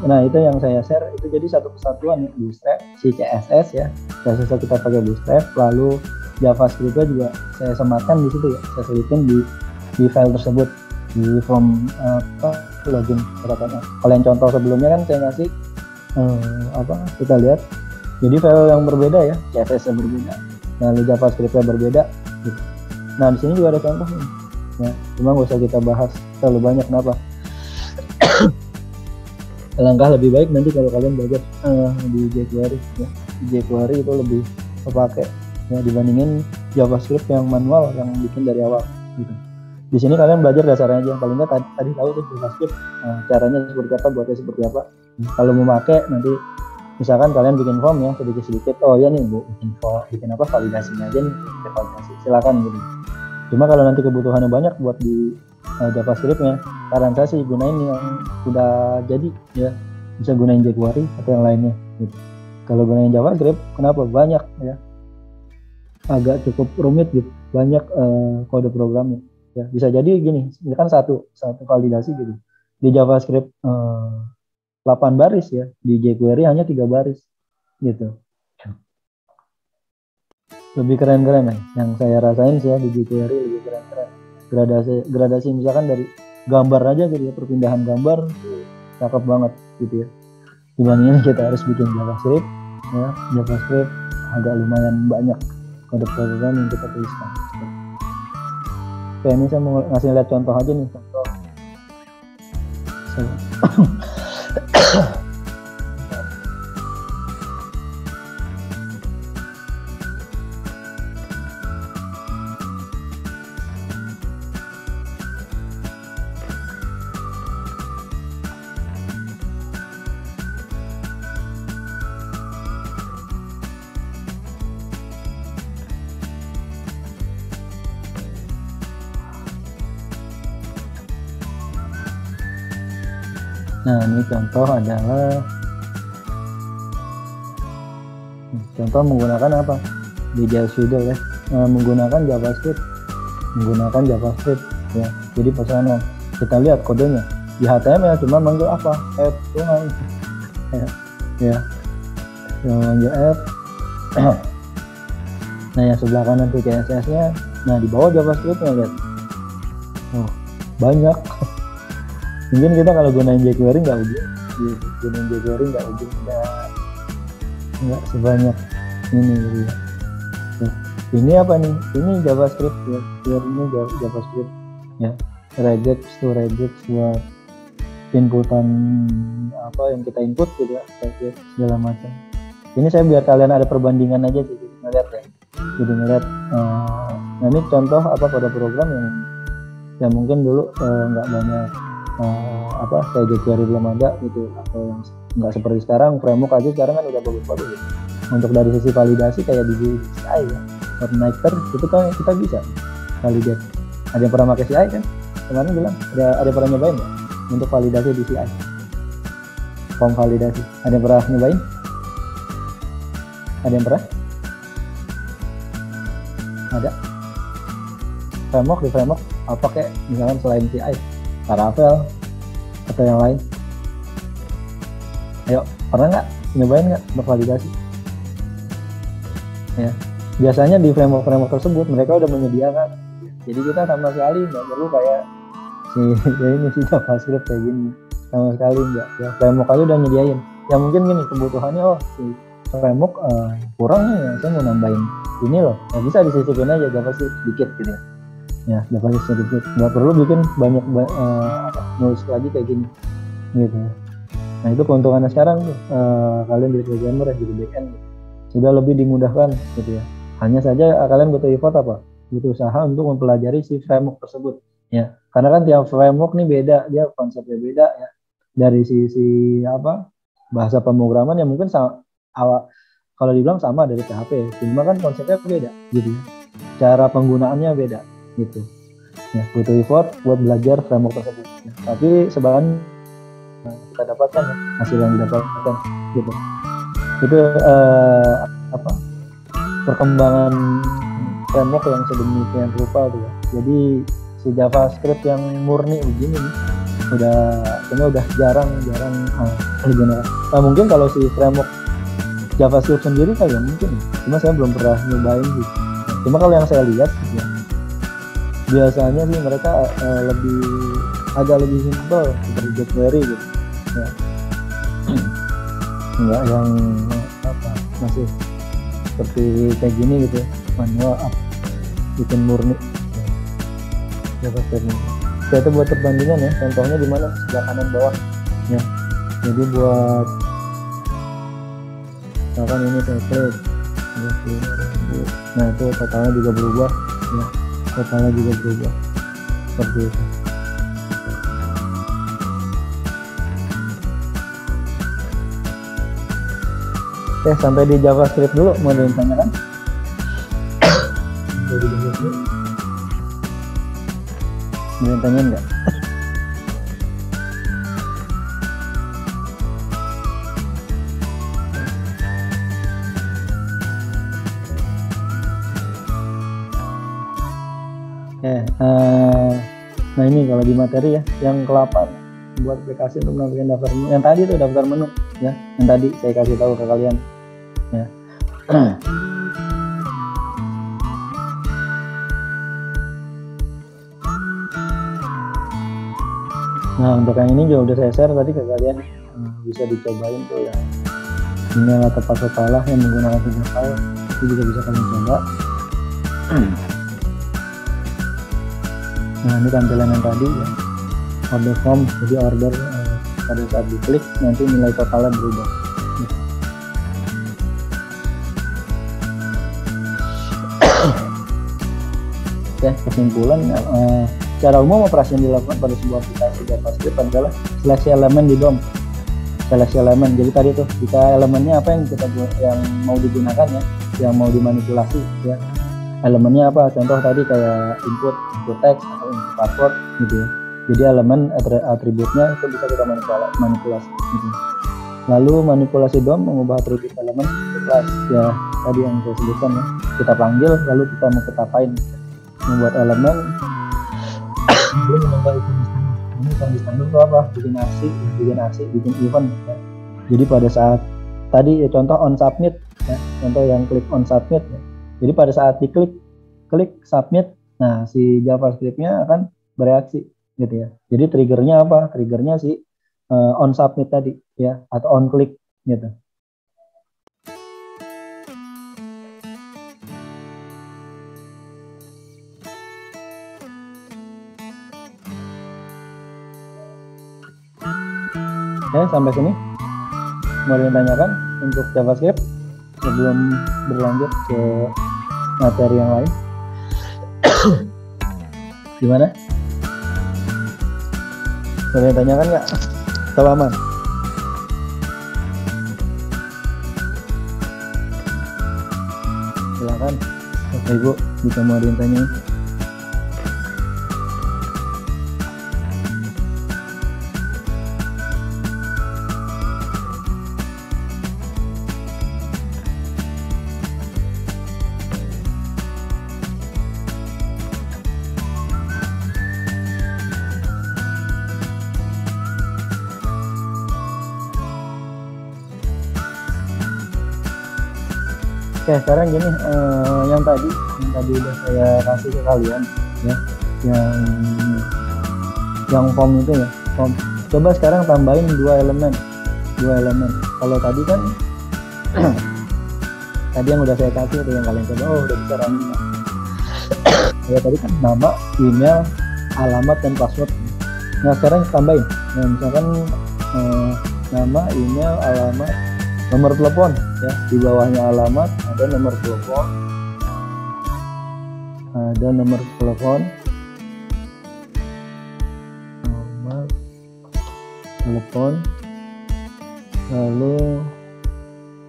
Nah itu yang saya share itu jadi satu kesatuan ya, Bootstrap, si CSS ya. CSS kita pakai Bootstrap, lalu JavaScript-nya juga saya sematkan di situ ya. Saya selipin di file tersebut di form login katakanlah. Kalau yang contoh sebelumnya kan saya ngasih kita lihat. Jadi file yang berbeda ya, CSS-nya berbeda, lalu JavaScript-nya berbeda. Gitu. Nah di sini juga ada contoh nih. Ya, cuma nggak usah kita bahas terlalu banyak. Kenapa? Langkah lebih baik nanti kalau kalian belajar di jQuery ya. jQuery itu lebih kepake ya dibandingin JavaScript yang manual yang bikin dari awal gitu. Di sini kalian belajar dasarnya aja, paling nggak tadi tahu tuh JavaScript caranya seperti apa, buatnya seperti apa. Kalau mau pakai nanti misalkan kalian bikin form ya sedikit-sedikit, oh ya nih bu bikin apa validasinya aja nih, validasi silakan gitu. Cuma kalau nanti kebutuhannya banyak buat di JavaScript-nya, saran saya sih gunain yang udah jadi ya, bisa gunain jQuery atau yang lainnya gitu. Kalau gunain JavaScript kenapa banyak ya, agak cukup rumit gitu, banyak kode programnya ya. Bisa jadi gini, ini kan satu validasi gitu di JavaScript 8 baris ya, di jQuery hanya 3 baris gitu. Lebih keren-keren yang saya rasain sih ya, di jQuery lebih keren-keren. Gradasi misalkan dari gambar aja gitu ya, perpindahan gambar cakep banget gitu ya. Dibandingin kita harus bikin JavaScript ya, JavaScript agak lumayan banyak kode program yang kita tuliskan. Oke, ini saya mau ngasih lihat contoh aja nih, contoh. Nah ini contoh adalah menggunakan apa? Visual Studio ya, menggunakan JavaScript ya. Jadi pesanan kita lihat kodenya di HTML cuma manggil apa? App doang ya, manggil app. Nah yang sebelah kanan tuh CSS-nya, nah di bawah JavaScript-nya lihat, oh banyak. Mungkin kita kalau gunain jQuery nggak sebanyak ini gitu ya. Ini apa nih? Ini JavaScript ya. Ini JavaScript ya. Regex buat inputan apa yang kita input gitu ya, segala macam. Ini saya biar kalian ada perbandingan aja sih, jadi ngeliat ya. Jadi ngeliat. Nah ini contoh apa pada program yang mungkin dulu nggak banyak kayak jQuery belum ada gitu, atau yang nggak seperti sekarang framework aja sekarang kan udah bagus-bagus gitu. Untuk dari sisi validasi kayak di CI ya, Fortniter itu kan kita bisa validate. Ada yang pernah pakai CI kan? Kemarin bilang ada yang pernah nyobain nggak untuk validasi di CI? Form validasi. Ada yang pernah nyobain? Ada yang pernah? Ada. Di framework apa kayak misalkan selain CI? Laravel atau yang lain? Ayo, pernah nggak nyobain nggak untuk validasi? Ya, biasanya di framework tersebut mereka udah menyediakan, jadi kita sama sekali nggak perlu kayak si JavaScript kayak gini, sama sekali nggak. Ya, framework aja udah nyediain. Ya mungkin gini kebutuhannya, si framework kurang nih, ya, saya mau nambahin ini loh, ya bisa disisipin aja JavaScript sedikit gitu ya. Ya JavaScript sedikit, nggak perlu bikin banyak nulis lagi kayak gini gitu ya. Nah itu keuntungannya sekarang tuh, kalian jadi programmer ya, jadi backend gitu, sudah lebih dimudahkan gitu ya. Hanya saja kalian butuh effort butuh usaha untuk mempelajari si framework tersebut ya, karena kan tiap framework nih beda, dia konsepnya beda ya. Dari sisi bahasa pemrograman ya mungkin kalau dibilang sama dari PHP, cuma kan konsepnya beda gitu ya. Cara penggunaannya beda gitu. Ya, butuh effort buat belajar framework tersebut. Ya, tapi sebagian kita dapatkan ya, hasil yang didapatkan gitu. Itu apa? Perkembangan framework yang sedemikian rupa tuh ya. Jadi si JavaScript yang murni begini nih, udah jarang generasi. Nah, mungkin kalau si framework JavaScript sendiri kali ya mungkin, cuma saya belum pernah nyobain gitu. Cuma kalau yang saya lihat ya, biasanya sih mereka agak lebih simpel seperti jQuery gitu ya. Enggak yang masih seperti kayak gini gitu ya, manual bikin murni JavaScript. Ya, itu buat perbandingan ya, contohnya di mana sebelah kanan bawah ya. Jadi buat misalkan ini saya klik, nah itu totalnya juga berubah ya, totalnya juga berubah seperti itu. Oke, sampai di JavaScript dulu, mau ditanyakan? Mau ditanyain nggak? Nah ini kalau di materi ya, yang ke-8 buat aplikasi untuk menampilkan daftar menu. Yang tadi itu daftar menu ya, yang tadi saya kasih tahu ke kalian ya. Nah untuk yang ini juga udah saya share tadi ke kalian, bisa dicobain tuh ya. Email atau password salah yang menggunakan 3 file itu juga bisa kalian coba. Nah ini tampilan yang tadi ya, order form, jadi order pada saat diklik nanti nilai totalnya berubah. Ya, kesimpulan secara umum operasi yang dilakukan pada sebuah aplikasi JavaScript adalah seleksi elemen di DOM. Seleksi elemen, jadi tadi tuh jika elemennya apa yang mau digunakan ya, yang mau dimanipulasi ya, elemennya apa, contoh tadi kayak input teks atau input password gitu ya. Jadi elemen atributnya itu bisa kita manipulasi gitu. Lalu manipulasi DOM mengubah atribut elemen ke kelas ya, tadi yang saya sebutkan ya, kita panggil lalu kita mau kita apain, membuat elemen belum menambah item di standar itu apa, bikin bikin event ya. Jadi pada saat tadi ya, contoh on submit ya, contoh yang klik on submit ya. Jadi pada saat diklik submit, nah si JavaScript-nya akan bereaksi gitu ya. Jadi triggernya apa? Triggernya si on submit tadi ya, atau on click gitu. Ya, sampai sini mau ditanyakan untuk JavaScript sebelum berlanjut ke materi yang lain. Gimana? Boleh tanyakan nggak? Atau aman? Silakan, Bapak Ibu bisa mau ditanyain. Oke, sekarang gini, yang tadi udah saya kasih ke kalian ya, yang form itu ya, form. Coba sekarang tambahin dua elemen. Kalau tadi kan tadi yang udah saya kasih itu yang kalian coba, udah bisa running ya. Ya tadi kan nama, email, alamat dan password. Nah sekarang tambahin, nah, misalkan nama, email, alamat, nomor telepon ya, di bawahnya alamat ada nomor telepon, nomor telepon, lalu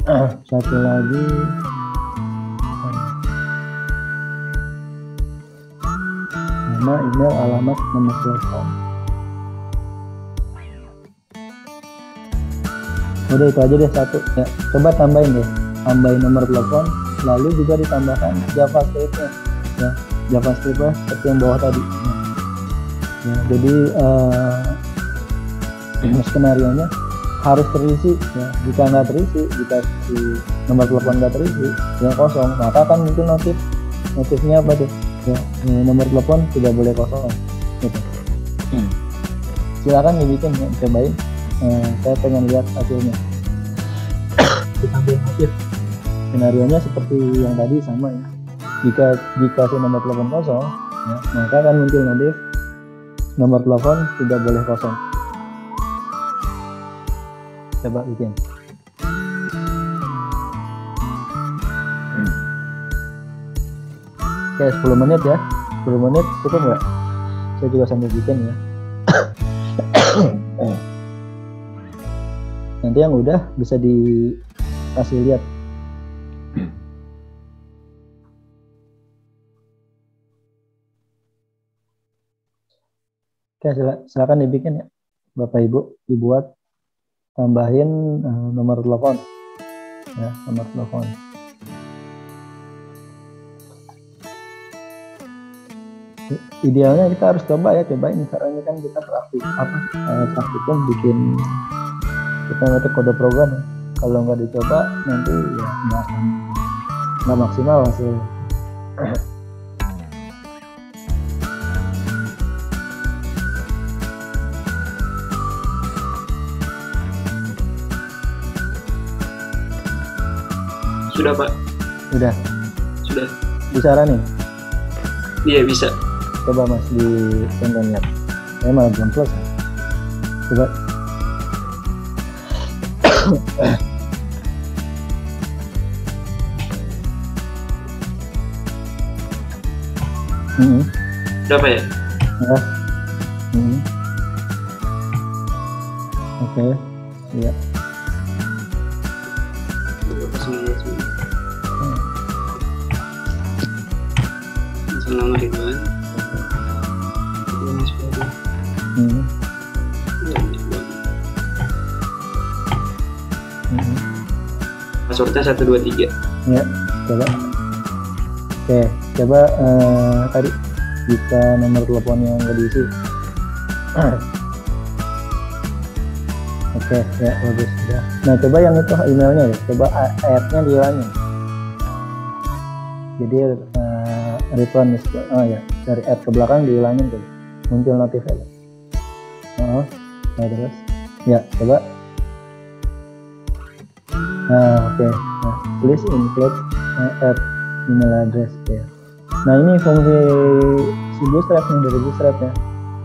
Satu lagi nama, email, alamat, nomor telepon. Udah itu aja deh satu ya. Coba tambahin nomor telepon, lalu juga ditambahkan JavaScript-nya ya. JavaScript-nya seperti yang bawah tadi ya. Jadi skenario-nya harus terisi ya. Jika nggak terisi, jika si nomor telepon nggak terisi ya kosong, maka akan muncul notifnya apa tuh ya, nomor telepon tidak boleh kosong gitu. Silakan dibikin ya, cobain. Saya pengen lihat hasilnya. Ditambahin notif. Skenario-nya seperti yang tadi sama ya. Jika si nomor telepon kosong ya, maka akan muncul notif nomor telepon tidak boleh kosong. Coba bikin. Oke, 10 menit ya. 10 menit cukup nggak? Saya juga sambil bikin ya. Nanti yang udah bisa dikasih lihat. Oke, silakan dibikin ya, Bapak Ibu, dibuat, tambahin nomor telepon, ya, nomor telepon. Idealnya kita harus cobain. Caranya kan kita praktikum bikin, kita ngetik kode program ya. Kalau nggak dicoba nanti ya nggak maksimal hasil. Sudah Pak? Sudah. Bisa nih? Iya bisa. Coba Mas di tonton lihat. Saya malah belum selesai. Coba. Berapa ya? Ya. Oke. Iya. Nama Ridwan. Passwordnya 123. Ya, coba. Oke, coba tadi jika nomor telepon yang nggak diisi. Oke, ya bagus sudah. Nah, coba yang itu emailnya ya. Coba ad-nya dihilangin. Jadi return ya, dari add ke belakang dihilangin tuh, muncul notif aja. Nah terus ya coba. Oke. Nah, please include add email address ya. Nah ini fungsi si Bootstrap nih, dari Bootstrap ya.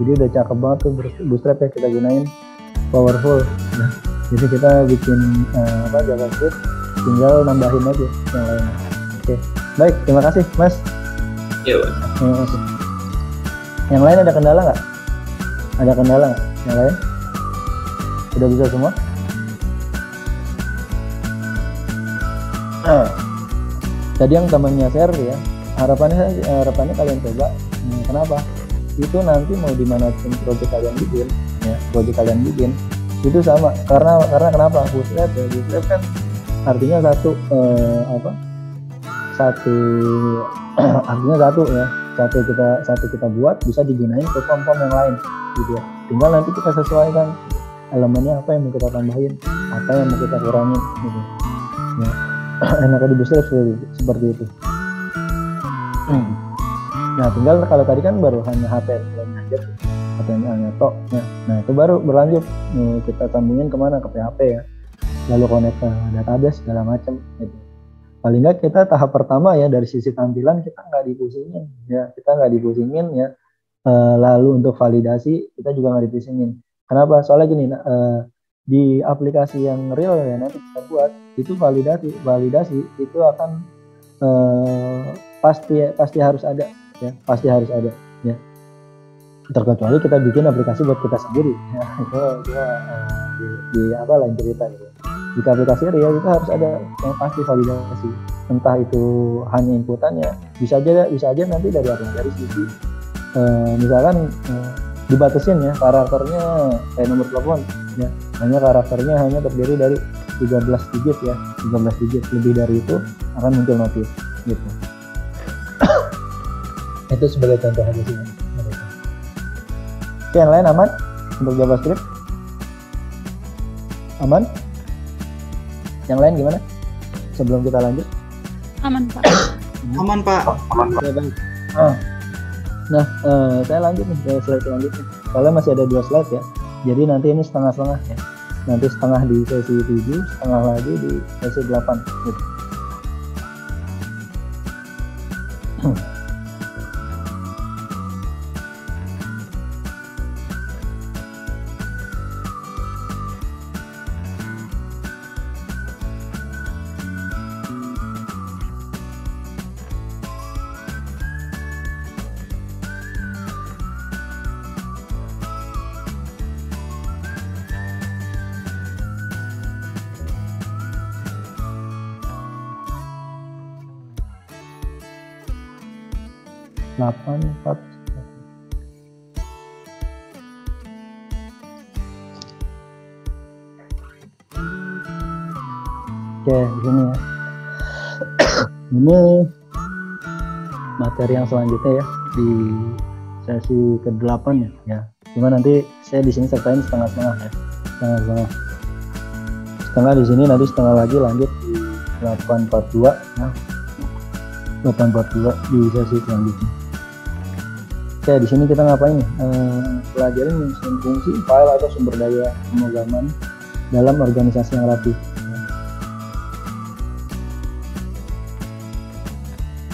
Jadi udah cakep banget tuh Bootstrap ya, kita gunain, powerful. Nah, jadi kita bikin JavaScript, tinggal nambahin aja yang lainnya. Oke, baik, terima kasih Mas. Iya Pak. Terima kasih. Yang lain ada kendala nggak? Ada kendala nggak? Yang lain? Sudah bisa semua? Tadi yang temannya share ya, harapannya kalian coba. Kenapa? Itu nanti mau dimana pun project kalian bikin, itu sama. Karena kenapa? Bootstrap ya, Bootstrap kan artinya satu kita buat bisa digunain ke form-form yang lain gitu ya. Tinggal nanti kita sesuaikan elemennya apa yang mau kita tambahin, apa yang mau kita kurangin gitu ya. Enaknya di Bootstrap seperti itu. Nah tinggal kalau tadi kan baru hanya HTML-nya aja, HTML-nya tok ya. Nah itu baru berlanjut kita sambungin kemana, ke PHP ya, lalu connect ke database segala macam gitu. Paling nggak kita tahap pertama ya, dari sisi tampilan kita nggak dipusingin ya. Lalu untuk validasi kita juga nggak dipusingin. Kenapa? Soalnya gini, di aplikasi yang real ya nanti kita buat itu validasi itu akan pasti harus ada ya, ya. Terkecuali kita bikin aplikasi buat kita sendiri ya, itu lain cerita gitu. Jika aplikasi real itu harus ada yang pasti validasi. Entah itu hanya inputannya, bisa aja nanti dari sisi misalkan dibatasin ya karakternya kayak nomor telepon ya, hanya karakternya hanya terdiri dari 13 digit ya, 13 digit, lebih dari itu akan muncul notif gitu. Itu sebagai contoh aja sih. Oke, yang lain aman untuk JavaScript? Aman? Yang lain gimana? Sebelum kita lanjut? Aman, Pak. Aman Pak. Ya, baik. Nah, saya lanjut nih ke slide selanjutnya. Soalnya masih ada 2 slide ya. Jadi nanti ini setengah-setengah ya. Nanti setengah di sesi 7, setengah lagi di sesi 8 gitu. Delapan, 4. Oke, di sini ya. Ini materi yang selanjutnya ya di sesi ke-8 ya. Cuma nanti saya di sini sertain setengah-setengah ya. Setengah-setengah. Setengah di sini, nanti setengah lagi lanjut di 842 ya. 842 di sesi selanjutnya. Oke, di sini kita ngapain nih? Pelajarin menyusun fungsi, file atau sumber daya pemrograman dalam organisasi yang rapi.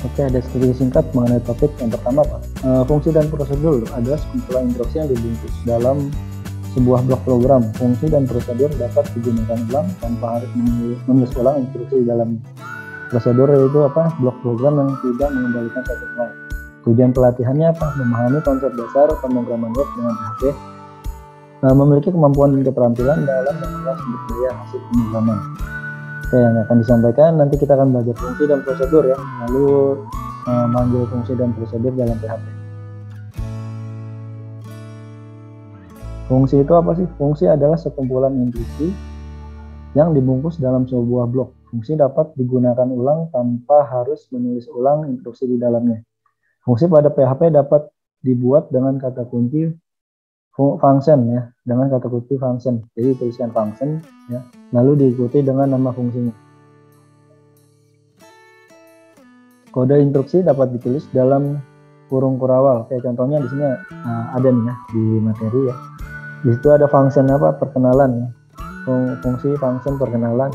Oke, ada sedikit singkat mengenai topik yang pertama, Pak. Fungsi dan prosedur adalah sekumpulan instruksi yang dibungkus dalam sebuah blok program. Fungsi dan prosedur dapat digunakan ulang tanpa harus menulis ulang instruksi di dalam prosedur, yaitu blok program yang tidak mengembalikan satu file. Tujuan pelatihannya apa? Memahami konsep dasar pemrograman web dengan PHP, memiliki kemampuan dan keterampilan dalam mengolah sumber daya hasil pemrograman. Oke, yang akan disampaikan nanti kita akan belajar fungsi dan prosedur ya, lalu manggil fungsi dan prosedur dalam PHP. Fungsi itu apa sih? Fungsi adalah sekumpulan instruksi yang dibungkus dalam sebuah blok. Fungsi dapat digunakan ulang tanpa harus menulis ulang instruksi di dalamnya. Fungsi pada PHP dapat dibuat dengan kata kunci function ya, dengan kata kunci function. Jadi tuliskan function ya, lalu diikuti dengan nama fungsinya. Kode instruksi dapat ditulis dalam kurung kurawal. Kayak contohnya di sini ada nih ya di materi ya. Di situ ada function perkenalan ya. Fungsi function perkenalan.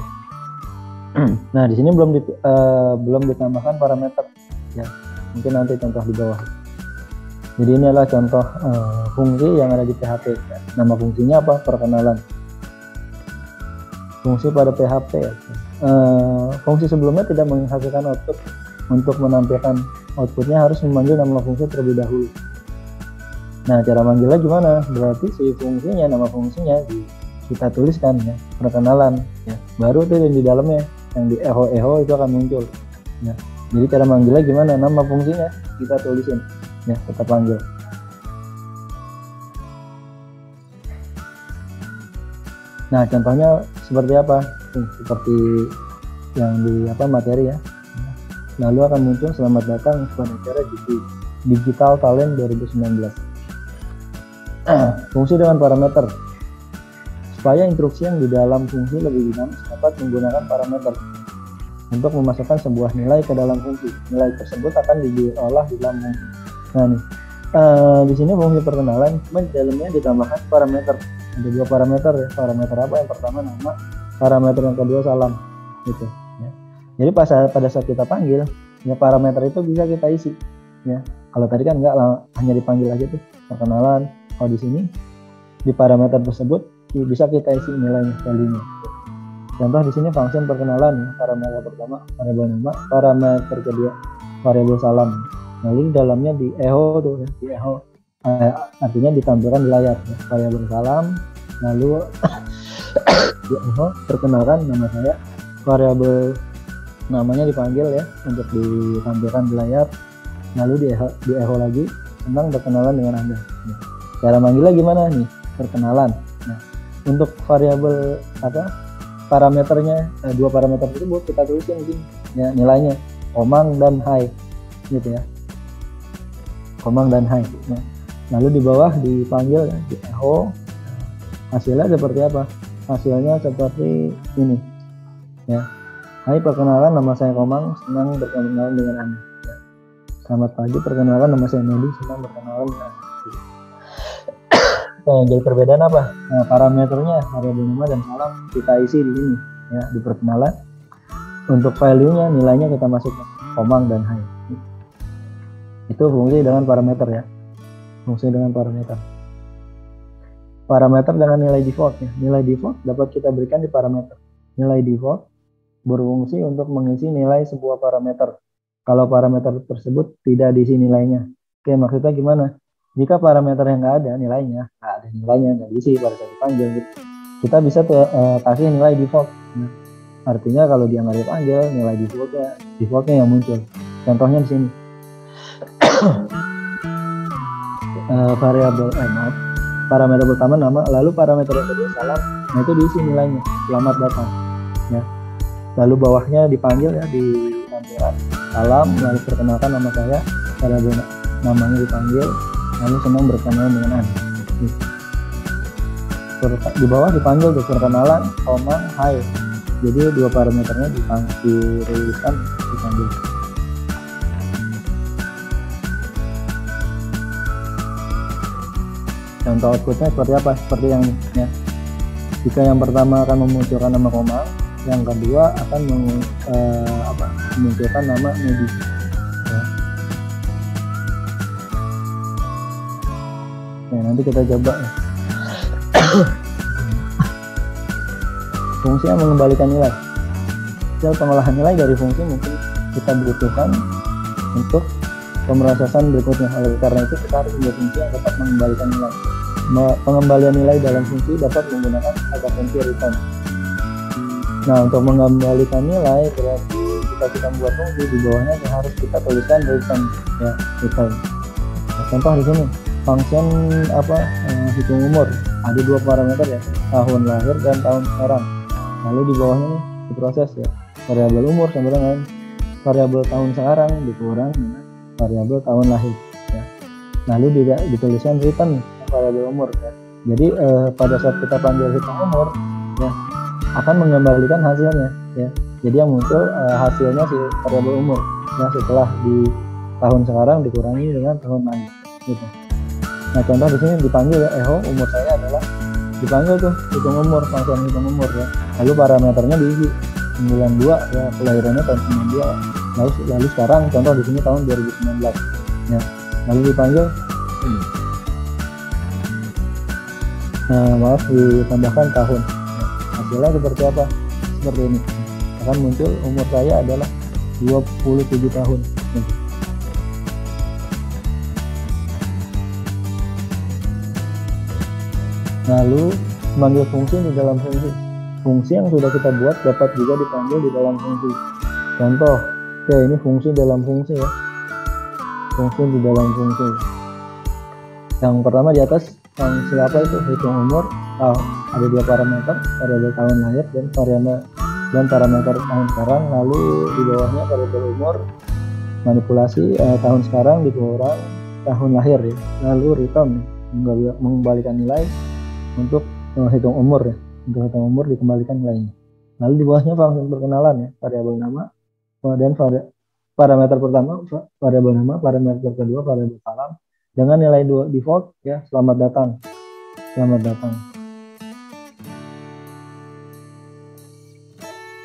Nah, di sini belum ditambahkan parameter ya. Mungkin nanti contoh di bawah. Jadi ini adalah contoh fungsi yang ada di PHP ya. Nama fungsinya apa? Perkenalan. Fungsi pada PHP ya. Fungsi sebelumnya tidak menghasilkan output. Untuk menampilkan outputnya harus memanggil nama fungsi terlebih dahulu. Nah, cara manggilnya gimana? Berarti si fungsinya, nama fungsinya kita tuliskan ya, perkenalan ya. Baru tuh yang di dalamnya, yang di echo itu akan muncul ya. Jadi cara manggilnya gimana? Nama fungsinya kita tulisin ya, kita panggil. Nah, contohnya seperti apa? Seperti yang di materi ya. Lalu akan muncul selamat datang pada acara Digital Talent 2019. Fungsi dengan parameter. Supaya instruksi yang di dalam fungsi lebih dinamis dapat menggunakan parameter untuk memasukkan sebuah nilai ke dalam fungsi. Nilai tersebut akan diolah di dalam fungsi. Nah nih, di sini fungsi perkenalan, cuma di dalamnya ditambahkan parameter. Ada 2 parameter ya. Parameter apa? Yang pertama nama, parameter yang kedua salam, gitu. Ya. Jadi pada saat kita panggil, ya parameter itu bisa kita isi. Ya. Kalau tadi kan enggak, hanya dipanggil aja tuh perkenalan. Kalau di sini di parameter tersebut bisa kita isi nilainya, value-nya. Contoh di sini function perkenalan ya, parameter pertama variabel nama, parameter kedua variabel salam. Lalu di dalamnya di echo tuh ya, di echo artinya ditampilkan di layar ya, variabel salam, lalu di echo, perkenalkan nama saya, variabel namanya dipanggil ya untuk ditampilkan di layar, lalu di echo lagi, senang berkenalan dengan Anda. Nah, cara manggilnya gimana nih? Perkenalan. Nah, untuk variabel parameternya, dua parameter tersebut kita tulisin mungkin ya nilainya komang dan high gitu ya, komang dan high. Nah, lalu di bawah dipanggil ya, di echo. Hasilnya seperti apa? Hasilnya seperti ini ya. Hai, perkenalkan nama saya Komang, senang berkenalan dengan Anda ya. Selamat pagi, perkenalkan nama saya Medi, senang berkenalan dengan Anda. Nah, jadi perbedaan apa? Nah, parameternya variabel nama dan salam kita isi di sini ya, di perkenalan. Untuk value-nya, nilainya kita masukkan Komang dan Hai. Itu fungsi dengan parameter ya. Fungsi dengan parameter. Parameter dengan nilai default ya. Nilai default dapat kita berikan di parameter. Nilai default berfungsi untuk mengisi nilai sebuah parameter. Kalau parameter tersebut tidak diisi nilainya. Oke, maksudnya gimana? Jika parameter yang nggak ada nilainya, nggak diisi pada saat dipanggil gitu. Kita bisa kasih nilai default. Nah, artinya kalau dia nggak dipanggil, nilai defaultnya yang muncul. Contohnya di sini. Parameter pertama nama, lalu parameter yang kedua salam. Nah, itu diisi nilainya, selamat datang ya. Lalu bawahnya dipanggil ya, di tampilan salam, lalu perkenalkan nama saya, variabel namanya dipanggil, lalu senang berkenalan dengan Anda. Di bawah dipanggil tuh perkenalan, komang, hai. Jadi dua parameternya diriliskan, dipanggil. Contoh outputnya seperti apa? Seperti yang ini ya. Jika yang pertama akan memunculkan nama Komang, yang kedua akan memunculkan nama Medi ya. Nah, nanti kita coba ya. Fungsi yang mengembalikan nilai. Hasil pengolahan nilai dari fungsi mungkin kita butuhkan untuk pemrosesan berikutnya. Oleh karena itu kita harus membuat fungsi yang dapat mengembalikan nilai. Pengembalian nilai dalam fungsi dapat menggunakan kata kunci return. Nah, untuk mengembalikan nilai berarti jika kita membuat fungsi di bawahnya harus kita tuliskan return ya, return. Nah, contoh di sini function hitung umur, ada dua parameter ya, tahun lahir dan tahun sekarang. Lalu di bawahnya nih diproses ya, variabel umur sama dengan variabel tahun sekarang dikurang dengan variabel tahun lahir ya. Lalu dituliskan return variabel umur ya. Jadi pada saat kita panggil hitung umur ya, akan mengembalikan hasilnya ya. Jadi yang muncul hasilnya si variabel umur ya, setelah di tahun sekarang dikurangi dengan tahun lalu gitu. Nah, contoh di sini dipanggil ya, echo umur saya adalah, dipanggil tuh hitung umur, langsung hitung umur ya. Lalu parameternya diisi 92 ya, kelahirannya tahun 92. Lalu sekarang contoh di sini tahun 2019 ya. Lalu dipanggil ditambahkan tahun. Hasilnya seperti apa? Seperti ini. Akan muncul umur saya adalah 27 tahun. Lalu memanggil fungsi di dalam fungsi. Fungsi yang sudah kita buat dapat juga dipanggil di dalam fungsi. Contoh, ini fungsi dalam fungsi ya. Fungsi di dalam fungsi. Yang pertama di atas fungsi apa itu? Hitung umur. Ada dua parameter, variabel tahun lahir dan parameter tahun sekarang. Lalu di bawahnya variabel umur, manipulasi tahun sekarang dikurang tahun lahir ya. Lalu return mengembalikan nilai untuk hitung umur ya. Untuk hitung umur dikembalikan nilainya. Lalu di bawahnya fungsi perkenalan ya, variabel nama dan parameter pertama variabel nama, parameter kedua variabel salam dengan nilai default ya, selamat datang. Selamat datang.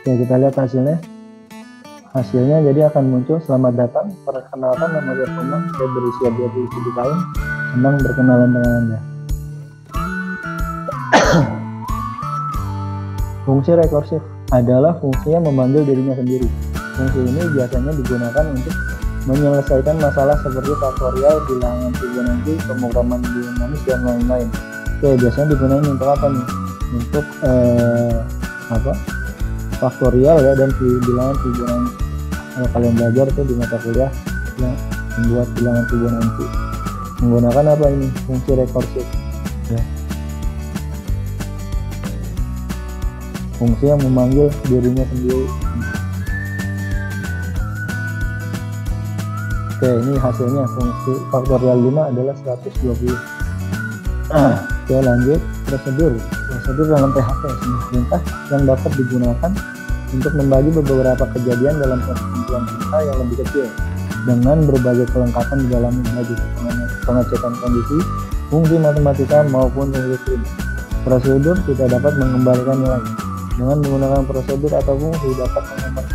Oke, kita lihat hasilnya. Hasilnya jadi akan muncul selamat datang, perkenalkan nama saya Komang, saya berusia 27 tahun, senang berkenalan dengan Anda. Fungsi rekursif adalah fungsi yang memanggil dirinya sendiri. Fungsi ini biasanya digunakan untuk menyelesaikan masalah seperti faktorial, bilangan Fibonacci, pemrograman dinamis, dan lain-lain. Oke, biasanya digunakan untuk apa nih? untuk faktorial ya dan bilangan Fibonacci. Kalau kalian belajar tuh di mata kuliah ya, membuat bilangan Fibonacci menggunakan apa ini, fungsi rekursif ya, fungsi yang memanggil dirinya sendiri. Oke, ini hasilnya fungsi faktorial 5 adalah 120. Oke, lanjut prosedur dalam PHP, sebuah perintah yang dapat digunakan untuk membagi beberapa kejadian dalam kesimpulan perintah yang lebih kecil dengan berbagai kelengkapan di dalamnya, baik pengecekan kondisi, fungsi matematika maupun fungsi prima. Prosedur tidak dapat mengembalikan nilai. Dengan menggunakan prosedur atau fungsi dapat menghemat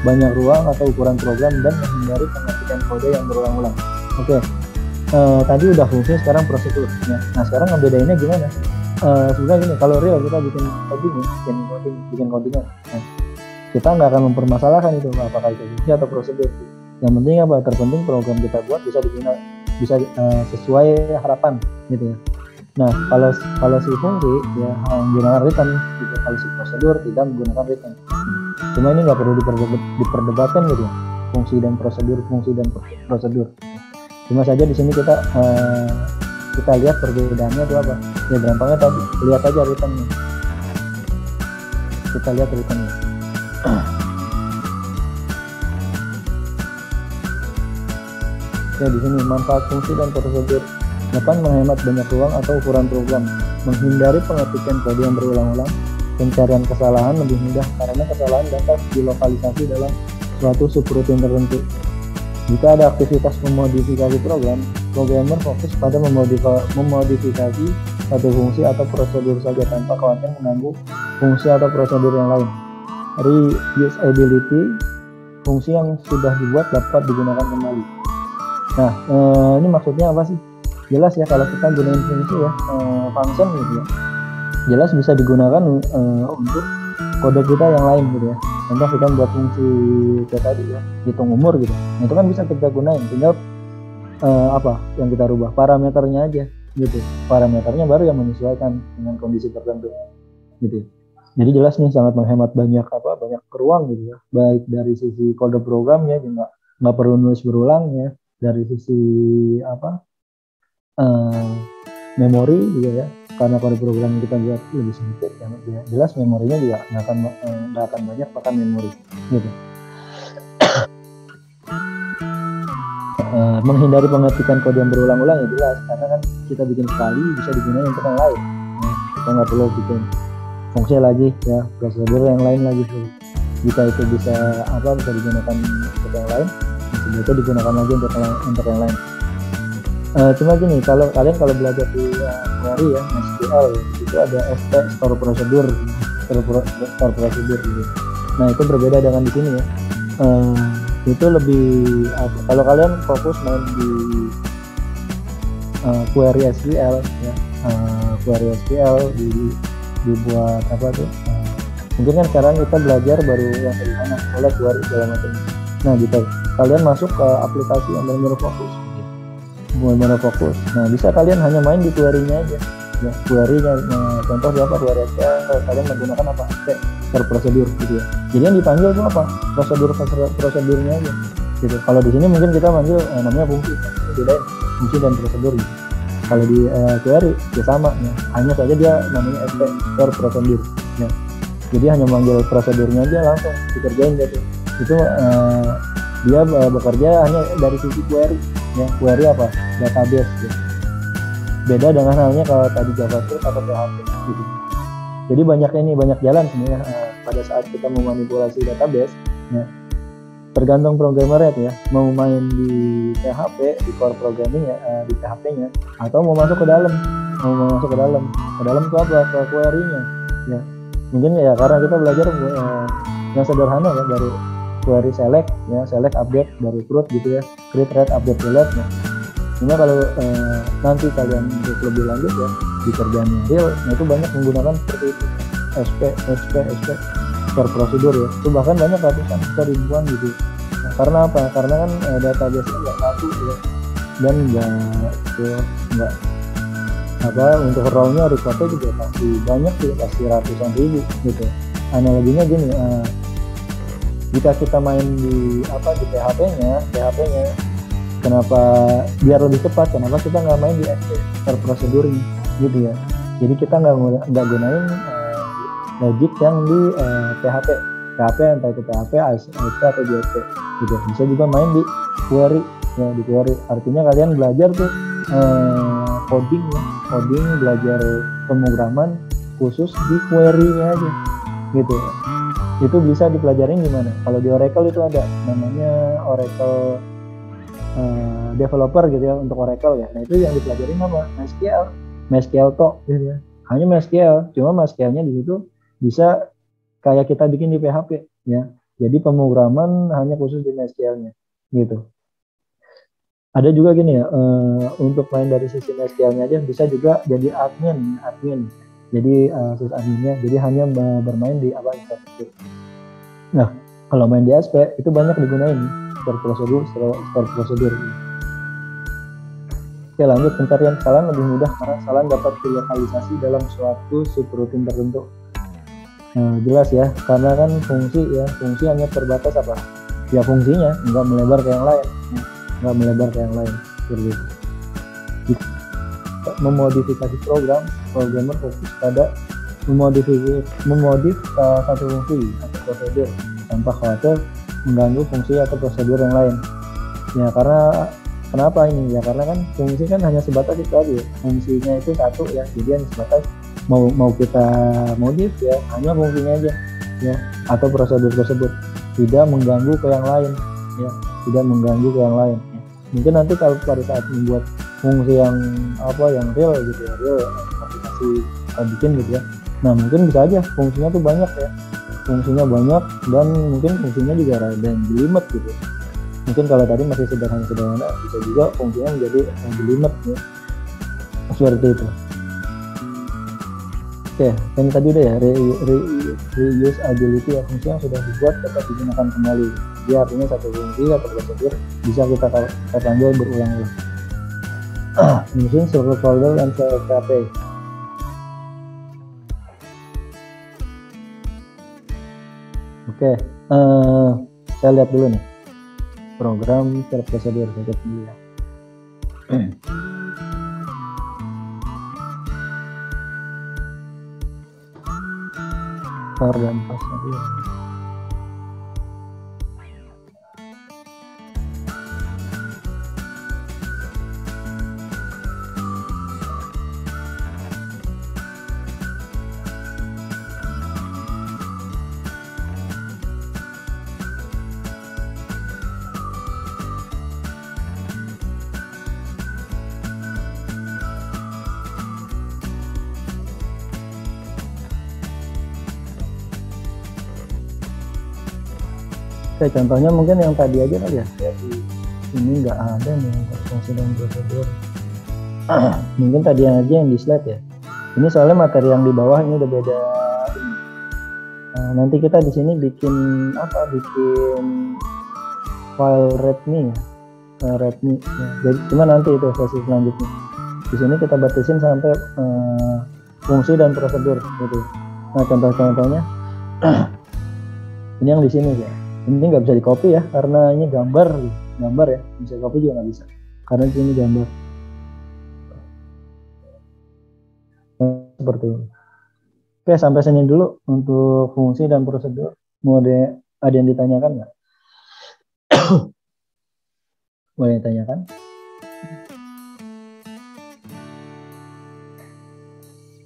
banyak ruang atau ukuran program dan menghindari pengetikan kode yang berulang-ulang. Oke, tadi udah fungsi, sekarang prosedur. Nah, sekarang ngebedainnya gimana? Sebenarnya gini, kalau real kita bikin codingnya, nah, kita nggak akan mempermasalahkan itu apakah itu fungsi atau prosedur. Yang penting apa? Terpenting program kita buat bisa sesuai harapan gitu ya. Nah, kalau si fungsi ya menggunakan return gitu. Kalau si prosedur tidak menggunakan return. Cuma ini nggak perlu diperdebatkan gitu ya, fungsi dan prosedur. Cuma saja di sini kita lihat perbedaannya itu apa. Ya gampangnya tadi lihat aja returnnya. Kita lihat returnnya. Ya di sini manfaat fungsi dan prosedur dapat menghemat banyak ruang atau ukuran program, menghindari pengetikan kode yang berulang-ulang, pencarian kesalahan lebih mudah karena kesalahan dapat dilokalisasi dalam suatu subroutine tertentu. Jika ada aktivitas memodifikasi program, programmer fokus pada memodifikasi satu fungsi atau prosedur saja tanpa khawatir mengganggu fungsi atau prosedur yang lain. Reusability, fungsi yang sudah dibuat dapat digunakan kembali. Nah, ini maksudnya apa sih? Jelas ya kalau kita gunain fungsi ya, function gitu ya, jelas bisa digunakan untuk kode kita yang lain gitu ya. Contoh kita buat fungsi kayak tadi ya, hitung umur gitu. Nah, itu kan bisa kita gunain, tinggal apa yang kita rubah parameternya aja gitu. Parameternya baru yang menyesuaikan dengan kondisi tertentu gitu. Jadi jelas nih sangat menghemat banyak ruang gitu ya. Baik dari sisi kode programnya juga nggak perlu nulis berulang ya. Dari sisi memori juga ya, karena kode program kita buat lebih sedikit ya, jelas memorinya juga nggak akan banyak pakai memori gitu. Menghindari pengetikan kode yang berulang-ulang ya jelas, karena kan kita bikin sekali bisa digunakan untuk yang lain. Kita nggak perlu bikin fungsi lagi ya, prosedur yang lain lagi. Jika itu bisa digunakan untuk yang lain, bisa digunakan lagi untuk yang lain. Cuma gini, kalau kalian belajar di query ya, SQL ya, itu ada ST store prosedur gitu. Nah, itu berbeda dengan di sini ya. Itu lebih kalau kalian fokus main di query SQL ya, query SQL dibuat mungkin kan sekarang kita belajar baru yang sederhana, oleh query segala macam. Nah, jika kalian masuk ke aplikasi yang benar-benar fokus. Nah, bisa kalian hanya main di query-nya aja. Ya, query-nya contoh di query SQL, kalian menggunakan per prosedur gitu ya. Jadi yang dipanggil itu apa? Prosedurnya aja. Gitu. Kalau di sini mungkin kita manggil namanya fungsi. Bedain fungsi dan prosedur gitu. Kalau di query ya sama ya. Hanya saja dia namanya per prosedur ya. Jadi hanya manggil prosedurnya aja langsung dikerjain gitu. Itu dia bekerja hanya dari sisi query. Ya, query database gitu. Beda dengan halnya kalau tadi JavaScript atau PHP gitu. Jadi banyak jalan sebenarnya pada saat kita memanipulasi database ya. Tergantung programmer ya, mau main di PHP, di core programming ya, di PHP-nya, atau mau masuk ke dalam itu ke query-nya ya. Mungkin ya karena kita belajar yang sederhana ya, dari query select ya, select update dari root gitu ya, create read update delete ya. Cuma kalau nanti kalian untuk lebih lanjut ya di kerjaan real, nah itu banyak menggunakan seperti itu, SP per prosedur ya, itu bahkan banyak ratusan ribuan gitu. Nah, karena apa? Karena kan database-nya nggak satu ya, dan nggak untuk raw-nya record-nya juga pasti banyak sih, pasti ratusan ribu gitu. Analoginya gini, jika kita main di PHP-nya, kenapa biar lebih cepat, kenapa kita nggak main di start prosedurnya gitu ya. Jadi kita nggak gunain logic yang di PHP entah itu PHP, ASP atau JSP gitu. Bisa juga main di query ya, di query. Artinya kalian belajar tuh coding, belajar pemrograman khusus di query-nya aja gitu. Itu bisa dipelajarin gimana? Kalau di Oracle itu ada namanya Oracle developer gitu ya, untuk Oracle ya. Nah itu yang dipelajarin apa? MySQL tok gitu ya. Hanya MySQL, cuma MySQL-nya di situ bisa kayak kita bikin di PHP ya. Jadi pemrograman hanya khusus di MySQL-nya gitu. Ada juga gini ya, untuk main dari sisi MySQL-nya aja bisa juga jadi admin. Jadi sysadminnya, jadi hanya bermain di infrastruktur. Nah, kalau main di ASP itu banyak digunain start prosedur. Oke, lanjut. Pencarian kesalahan lebih mudah karena kesalahan dapat dilokalisasi dalam suatu subroutine tertentu. Nah, jelas ya, karena kan fungsi hanya terbatas ya fungsinya, nggak melebar ke yang lain. Seperti itu. Memodifikasi programmer fokus pada memodif satu fungsi atau prosedur tanpa khawatir mengganggu fungsi atau prosedur yang lain. Ya karena kenapa ini? Ya karena kan fungsi kan hanya sebatas itu aja. Fungsinya itu satu ya, jadi hanya sebatas mau kita modif ya hanya fungsinya aja ya, atau prosedur tersebut tidak mengganggu ke yang lain ya, ya. Mungkin nanti kalau pada saat membuat fungsi yang real gitu ya, real aplikasi kita bikin gitu ya, nah mungkin bisa aja fungsinya tuh banyak ya, dan mungkin fungsinya juga ada yang jelimet gitu. Mungkin kalau tadi masih sederhana bisa juga fungsinya menjadi jelimet ya, seperti itu. Oke, yang tadi udah ya, reusability ya, fungsi yang sudah dibuat dapat digunakan kembali. Jadi artinya satu fungsi atau prosedur bisa kita panggil berulang-ulang. Mungkin server folder dan PHP. Oke, saya lihat dulu nih program server prosedur saya dulu ya. Dan prosedur. Oke, contohnya mungkin yang tadi aja kali ya, ini nggak ada nih untuk fungsi dan prosedur. Mungkin tadi yang aja yang di slide ya. Ini soalnya materi yang di bawah ini udah beda. Nanti kita di sini bikin file readme ya. Jadi cuma nanti itu sesi selanjutnya. Di sini kita batasin sampai fungsi dan prosedur gitu. Nah contoh-contohnya ini yang di sini ya. Ini nggak bisa di copy ya, karena ini gambar ya, bisa copy juga nggak bisa karena ini gambar seperti ini. Oke, sampai sini dulu untuk fungsi dan prosedur. Mau ada yang ditanyakan nggak? Boleh ditanyakan?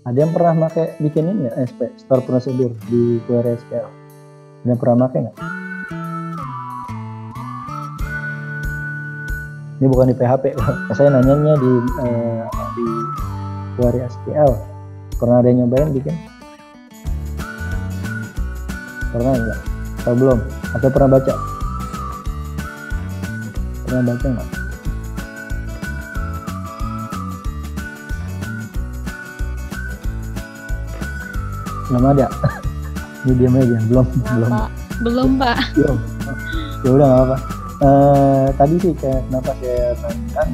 Ada yang pernah bikin ini ya, SP start prosedur di query SQL? Ada yang pernah pakai nggak? Ini bukan di PHP, saya nanyanya di query SQL. Pernah ada yang nyobain bikin? Pernah enggak? Atau belum? Atau pernah baca? Pernah baca enggak? Belum ada. Ini diam aja, belum. Belum, Pak. Belum. Ya udah nggak apa-apa. Tadi sih kenapa saya tanyakan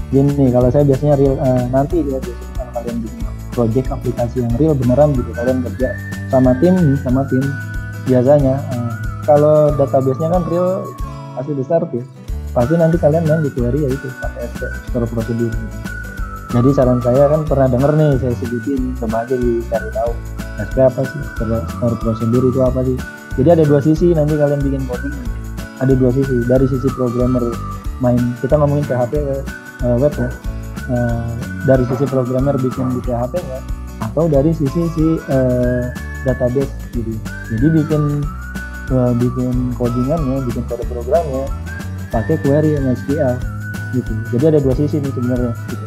gini, kalau saya biasanya real nanti dia biasanya kalau kalian bikin project aplikasi yang real beneran gitu, kalian kerja sama tim biasanya kalau database-nya kan real pasti besar ya, pasti nanti kalian main di query ya itu pakai store prosedur gitu. Jadi saran saya kan pernah denger nih saya sebutin, coba aja dicari tahu SP apa sih, store prosedur itu apa sih. Jadi ada dua sisi nanti kalian bikin coding, ada dua sisi, dari sisi programmer main, kita ngomongin PHP web ya, dari sisi programmer bikin di PHP ya, atau dari sisi database gitu. Jadi bikin codingannya, bikin kode programnya pakai query yang SQL gitu. Jadi ada dua sisi nih sebenarnya gitu.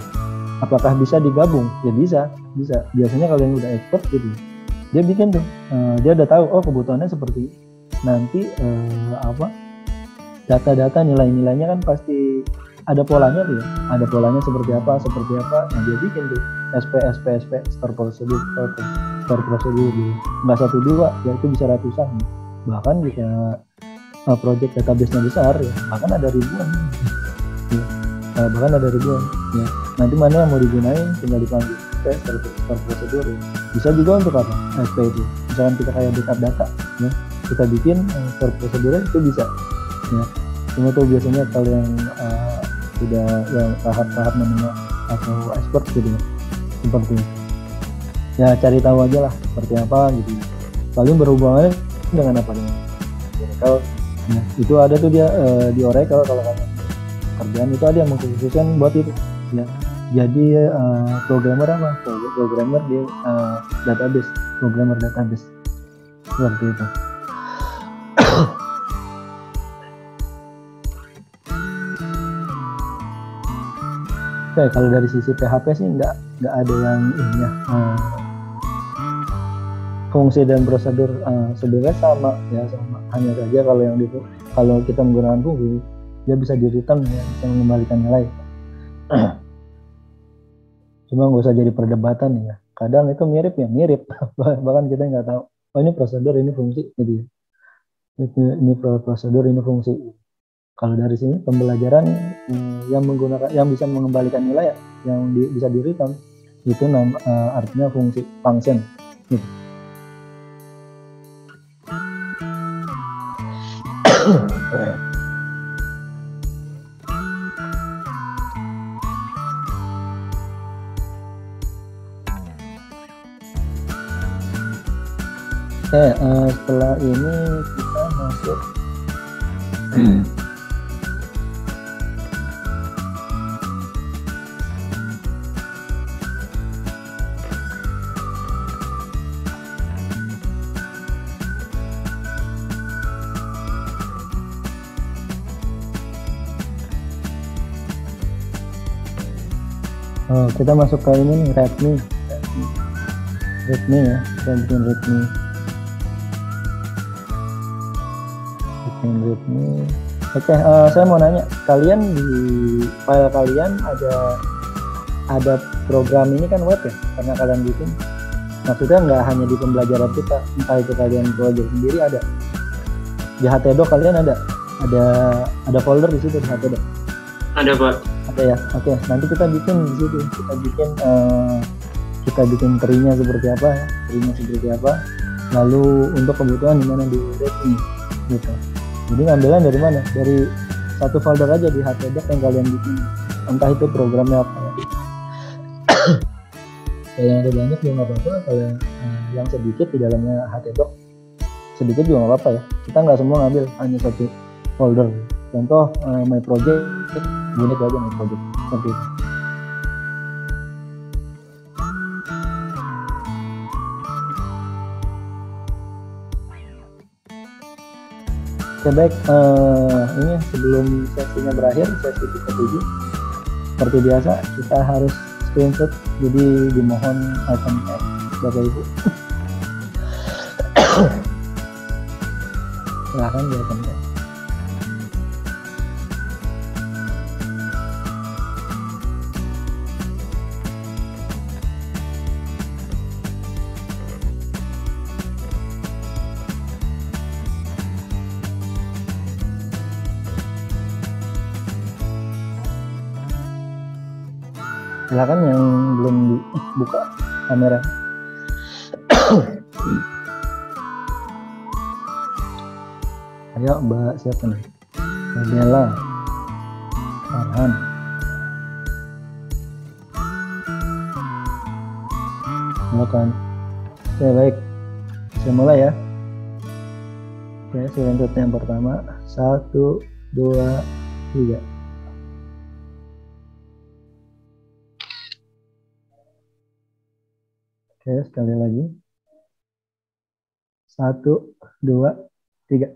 Apakah bisa digabung? Ya bisa. Biasanya kalau yang udah expert gitu, dia bikin tuh, dia udah tahu oh kebutuhannya seperti ini. Nanti data-data nilai-nilainya kan pasti ada polanya tuh ya, ada polanya seperti apa. Nah dia bikin tuh SP store prosedur gitu. Nggak 1-2 ya, itu bisa ratusan, bahkan bisa project database-nya besar ya, bahkan ada ribuan ya. Ya. Nanti mana yang mau digunain tinggal dipanggil store prosedur ya. Bisa juga untuk apa SP itu, misalkan kita kayak backup data ya, kita bikin store prosedurnya itu bisa ya. Cuma tuh biasanya kalau yang sudah yang tahap menengah atau expert gitu ya, seperti itu ya, cari tahu aja lah seperti apa gitu. Paling berhubungan dengan apa, dengan Oracle ya. Itu ada tuh dia di Oracle, kalau kalian kerjaan itu ada yang mengkhususkan buat itu ya. Jadi programmer di database, programmer database seperti itu. Oke, kalau dari sisi PHP sih nggak ada yang ini ya, fungsi dan prosedur sebenarnya sama, hanya saja kalau kita menggunakan fungsi dia bisa di return ya, bisa mengembalikan nilai. Cuma nggak usah jadi perdebatan ya, kadang itu mirip bahkan kita nggak tahu oh ini prosedur ini fungsi gitu ya, ini prosedur ini fungsi. Kalau dari sini pembelajaran yang bisa mengembalikan nilai yang bisa di return itu artinya fungsi function gitu. Setelah ini kita masuk kita masuk ke ini nih, README ya, kita bikin README. Oke, saya mau nanya, kalian di file kalian ada program ini kan web ya, karena kalian bikin, maksudnya nggak hanya di pembelajaran kita, entah itu kalian project sendiri ada di HTDoc, kalian ada folder di situ di HTDoc. Ada Pak. Ada ya. Oke, nanti kita bikin di situ, kita bikin tree-nya seperti apa, lalu untuk kebutuhan di mana di README gitu. Jadi ngambilnya dari mana? Dari satu folder aja di HTDoc yang kalian bikin, entah itu programnya apa ya. Kalau yang ada banyak juga nggak apa-apa, kalau yang sedikit di dalamnya HTDoc sedikit juga nggak apa-apa ya. Kita nggak semua ngambil hanya satu folder. Contoh my project, unit aja my project seperti itu. Oke, baik, ini sebelum sesinya berakhir, sesi ke-7 seperti biasa kita harus screenshot, jadi dimohon iPhone X Bapak Ibu. Silahkan di iPhone X. Silakan yang belum dibuka kamera. Ayo Mbak, siapa nih? Mbak Bella, Farhan. Silakan. Oke, baik. Saya mulai ya. Oke, selanjutnya yang pertama. 1, 2, 3. Oke, sekali lagi. 1, 2, 3.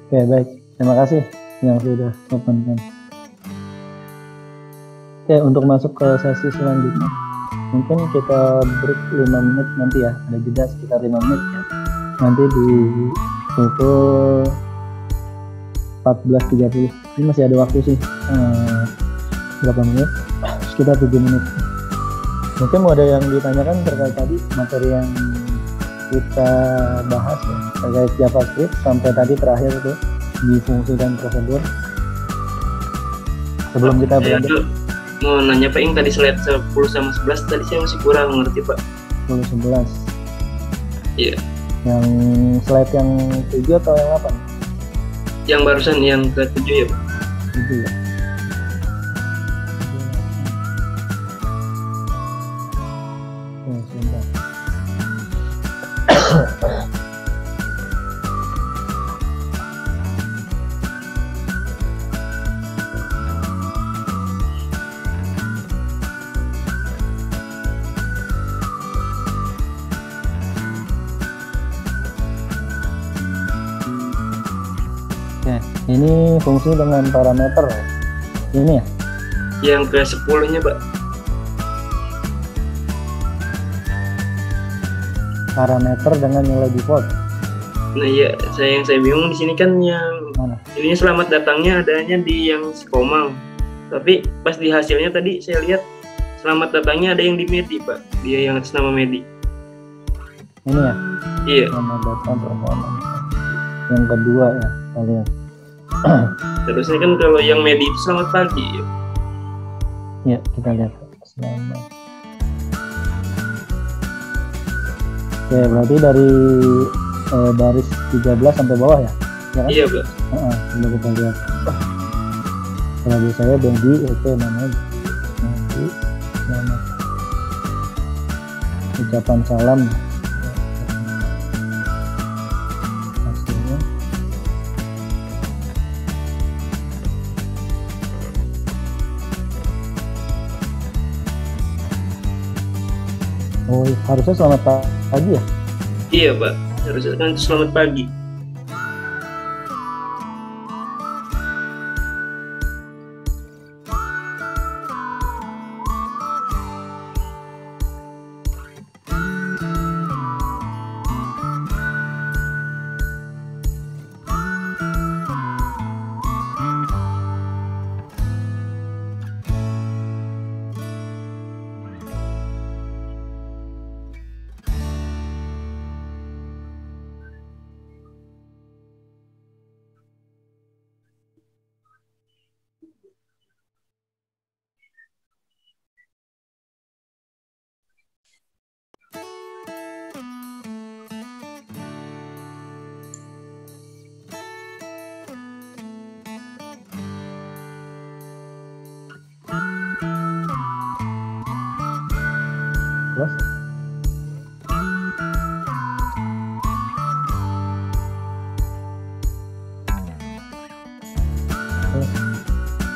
Oke, baik. Terima kasih yang sudah open. Oke, untuk masuk ke sesi selanjutnya, mungkin kita break 5 menit nanti ya. Ada jeda sekitar 5 menit ya. Nanti di pukul 14.30. Ini masih ada waktu sih. Berapa menit? Sekitar 7 menit. Mungkin mau ada yang ditanyakan terkait tadi materi yang kita bahas ya, terkait JavaScript sampai tadi terakhir itu di fungsi dan prosedur. Sebelum kita berlanjut, mau nanya Pak, yang tadi slide 10 sama 11 tadi saya masih kurang ngerti Pak. 10, 11. Iya. Yang slide yang 7 atau yang 8? Yang barusan yang ke-7 ya Pak. 7 ya. Sebentar. Oke, ini fungsi dengan parameter ini ya? Yang ke-10 nya Pak. Parameter dengan nilai default. Nah iya, yang saya bingung di sini kan yang Mana? ini selamat datangnya adanya di yang Komang. Tapi pas di hasilnya tadi saya lihat selamat datangnya ada yang di Medi Pak. Dia yang atas nama Medi. Ini ya? Iya. Nama data permohonan. Yang kedua ya, kita lihat. Terusnya kan kalau yang Medi itu selamat pagi ya. Ya, kita lihat. Selamat. Oke, berarti dari baris 13 sampai bawah ya? Ya kan? Iya Pak. Coba kita lihat. Kalau saya Bendi, oke namanya Bendi, nama. Ucapan salam. Hasilnya. Oh, harusnya selamat pagi ya? Iya Pak. Harusnya kan selamat pagi. Terus?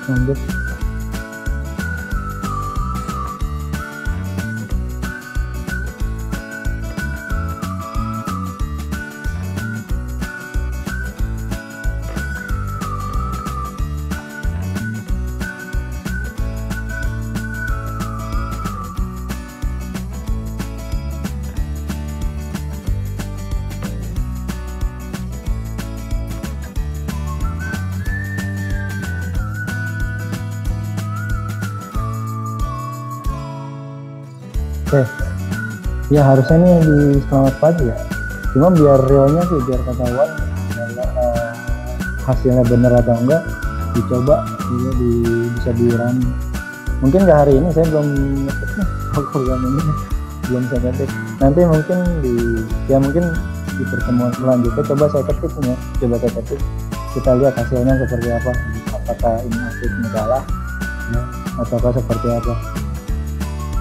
Lanjut. Oke, ya harusnya nih di selamat pagi ya. Cuma biar realnya sih biar ketahuan hasilnya benar atau enggak dicoba juga bisa di run. Mungkin nggak hari ini, saya belum ngetik nih program ini, belum saya ketik. Nanti mungkin mungkin di pertemuan selanjutnya coba saya ketik, kita lihat hasilnya seperti apa, apakah ini hasilnya salah ya, ataukah seperti apa.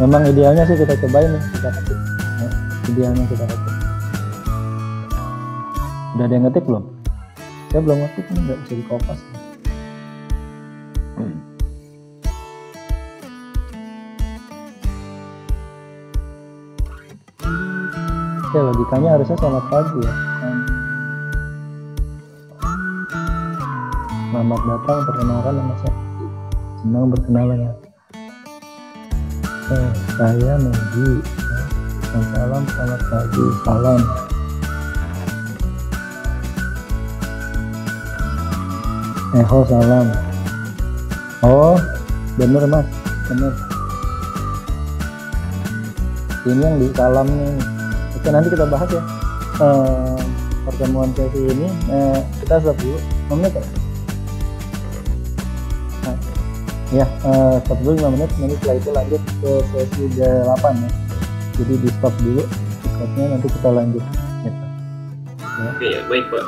Memang idealnya sih kita cobain nih, kita ketik ya. Idealnya kita ketik. Udah ada yang ngetik belum? Saya belum ngetik nih, nggak bisa dikopas. Ya, logikanya harusnya selamat pagi ya. Selamat datang, perkenalkan nama saya. Senang berkenalan ya. Saya Megi. Salam, selamat pagi. Salam. Salam. Oh, bener mas, bener. Ini yang di salam nih. Oke, nanti kita bahas ya pertemuan sesi ini. Kita stop dulu 5 menit ya? Stop dulu 5 menit, nanti setelah itu lanjut ke sesi 8 ya. Jadi di stop dulu, nanti kita lanjut gitu. Oke, baik Pak.